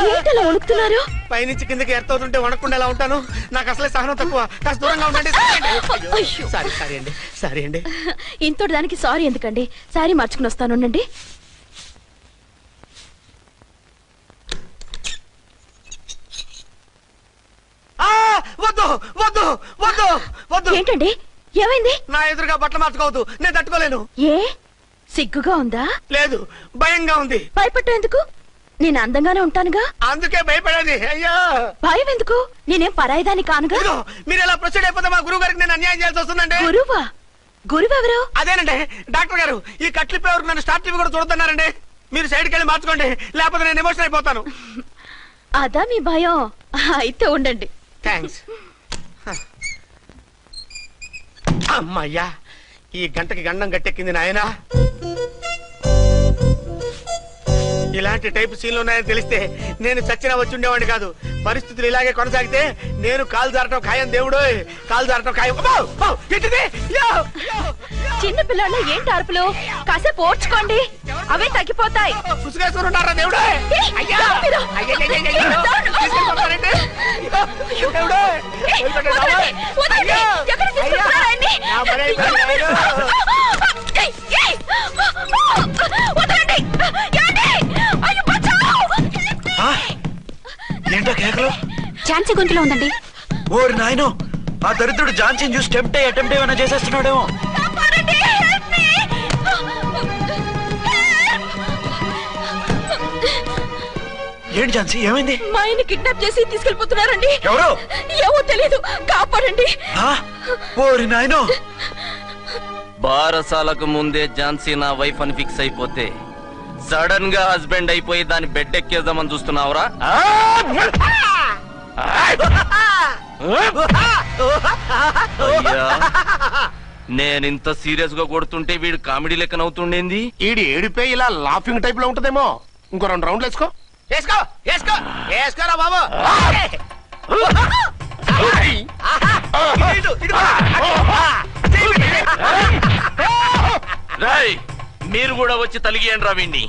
ఏంటలా వణుకుతున్నారు? పైనుంచి కిందకి ఎర్తవుతుంటే వణకుండా ఎలా ఉంటాను? నాకు అసలే సహనం తక్కువ. కాస్త దూరంగా ఉండండి. సారీ అండి. ఇంతటి దానికి సారీ ఎందుకండి? సారీ మార్చుకుని వస్తానుండండి. వద్దు వద్దు వద్దు వద్దు. ఏంటండి, ఏమైంది? నా ఎదురుగా బట్టలు మార్చుకోవద్దు, నేను తట్టుకోలేను. ఏ సిగ్గుగా ఉందా? లేదు, భయంగా ఉంది. భయపట్టు ఎందుకు? నేను అందంగానే ఉంటానుగా. అందుకే భయపడేది. అయ్యా, భయం ఎందుకు? నేనేం పరాయిదాన్ని కానుగా. మీరు ఎలా ప్రొసీడ్ అయిపోతే మా గురువు గారికి నేను అన్యాయం చేయాల్సి వస్తుందండి. గురువా? గురువెవరు? అదేనండి డాక్టర్ గారు. ఈ కట్లిప్పే వరకు నన్ను స్టార్ట్ టీవీ కూడా చూడొద్దన్నారండి. మీరు సైడ్కి వెళ్ళి మార్చుకోండి, లేకపోతే నేను ఎమోషన్ అయిపోతాను. అదా మీ భయం? అయితే ఉండండి. థ్యాంక్స్. అమ్మయ్యా, ఈ గంటకి గండం గట్టెక్కింది నాయనా. ఇలాంటి టైప్ సీన్లు ఉన్నాయని తెలిస్తే నేను చచ్చినా వచ్చి ఉండేవాడిని కాదు. పరిస్థితులు ఇలాగే కొనసాగితే నేను కాలు జారటం ఖాయం. దేవుడు, కాలు జారటం ఖాయం. చిన్న పిల్లల ఏంటి అరుపులు? కాసేపు ఓర్చుకోండి. అవే తగ్గిపోతాయి. పుసుకేసుకుంటారా దేవుడే? అయ్యా! అయ్యయ్యయ్యయ్యయ్యో! తీసుకెళ్ళిపోతారండి? దేవుడే! వదలండి. ఎక్కడికి తీసుకెళ్తున్నారా ఆయన్ని? వదలండి. ఏమండి? అయ్యో, బచావ్! ఏంటో కేకలు? ఝాన్సీ గొంతులో ఉందండి. ఓరి నాయనో, ఆ దరిద్రుడు ఝాన్సీని చూసి అటెంప్ట్ ఏమైనా చేసేస్తున్నాడేమో. ఏంటి ఝాన్సీ, ఏమైంది? మా ఆయన కిడ్నాప్ చేసి తీసుకెళ్లిపోతున్నారండి. ఎవరు? ఏమో తెలియదు, కాపాడండి. ఓరి నాయనో. బారసాలకు ముందే ఝాన్సీ నా వైఫ్ అని ఫిక్స్ అయిపోతే సడన్ గా హస్బెండ్ అయిపోయి దాన్ని బెడ్ ఎక్కేద్దామని చూస్తున్నావురా? నేనింత సీరియస్ గా కొడుతుంటే వీడు కామెడీ లెక్కన అవుతుండేంది. ఈడి ఏడిపే ఇలా లాఫింగ్ టైప్ లో ఉంటదేమో. ఇంకో 2 రౌండ్లు వేసుకో. వేసుకో వేసుకో వేసుకోరా బాబు. రాయ్, మీరు కూడా వచ్చి తలిగియండి రా వీణ్ణి.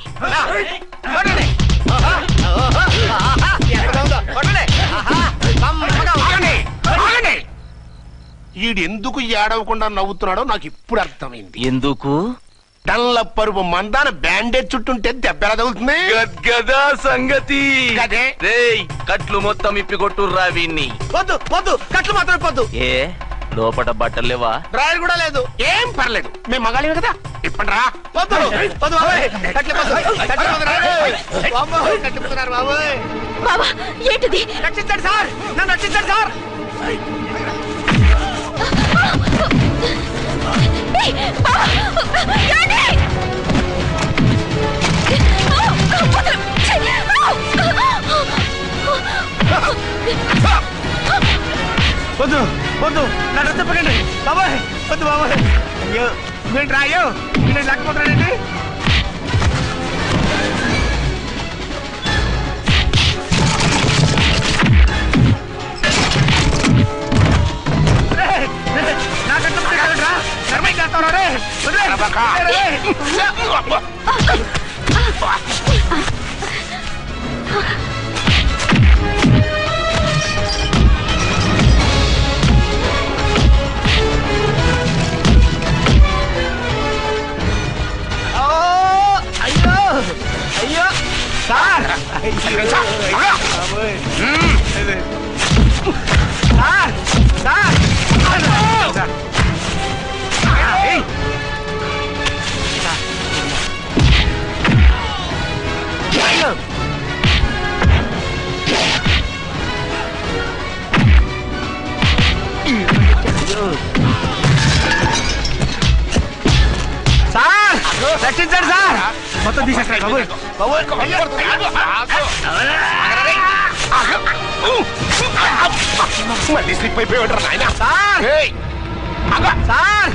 ఈడు ఎందుకు ఏడవకుండా నవ్వుతున్నాడో నాకు ఇప్పుడు అర్థమైంది. ఎందుకు? డల్లపరుపు మందాన బ్యాండేజ్ చుట్టుంటే దెబ్బ ఎలా తగులుతుంది? గదా సంగతి. గదే. రేయ్, కట్లు మొత్తం ఇప్పి కొట్టుర్రా వీణ్ణి. వద్దు వద్దు, కట్లు మాత్రం పొద్దు. ఏ లోపట బట్టలు లేవా? డ్రాయర్ కూడా లేదు. ఏం పర్లేదు, మేము మగాళివి కదా. ఇప్పటి రా. వద్దు వద్దు బాబాయ్, కట్లు పొద్దు, కట్లు పొద్దు బాబాయ్. కట్లు పొద్దున్నారు బాబాయ్. బాబా, ఏంటిది? రక్షించండి సార్, నన్ను రక్షించండి సార్. వద్దు వద్దు, నన్ను చెప్పకండి బాబాయ్. వద్దు బాబాయ్. అయ్యో, మీరు రాయో, నేను లేకపోతున్నానండి. అయ్యో అయ్యో సార్, సార్ సార్, సార్ రక్షించండి సార్. మొత్తం తీసేస్తాయి బాబోయ్. మళ్ళీ స్లిప్ అయిపోయి ఉంటారు నాయన. Sir sir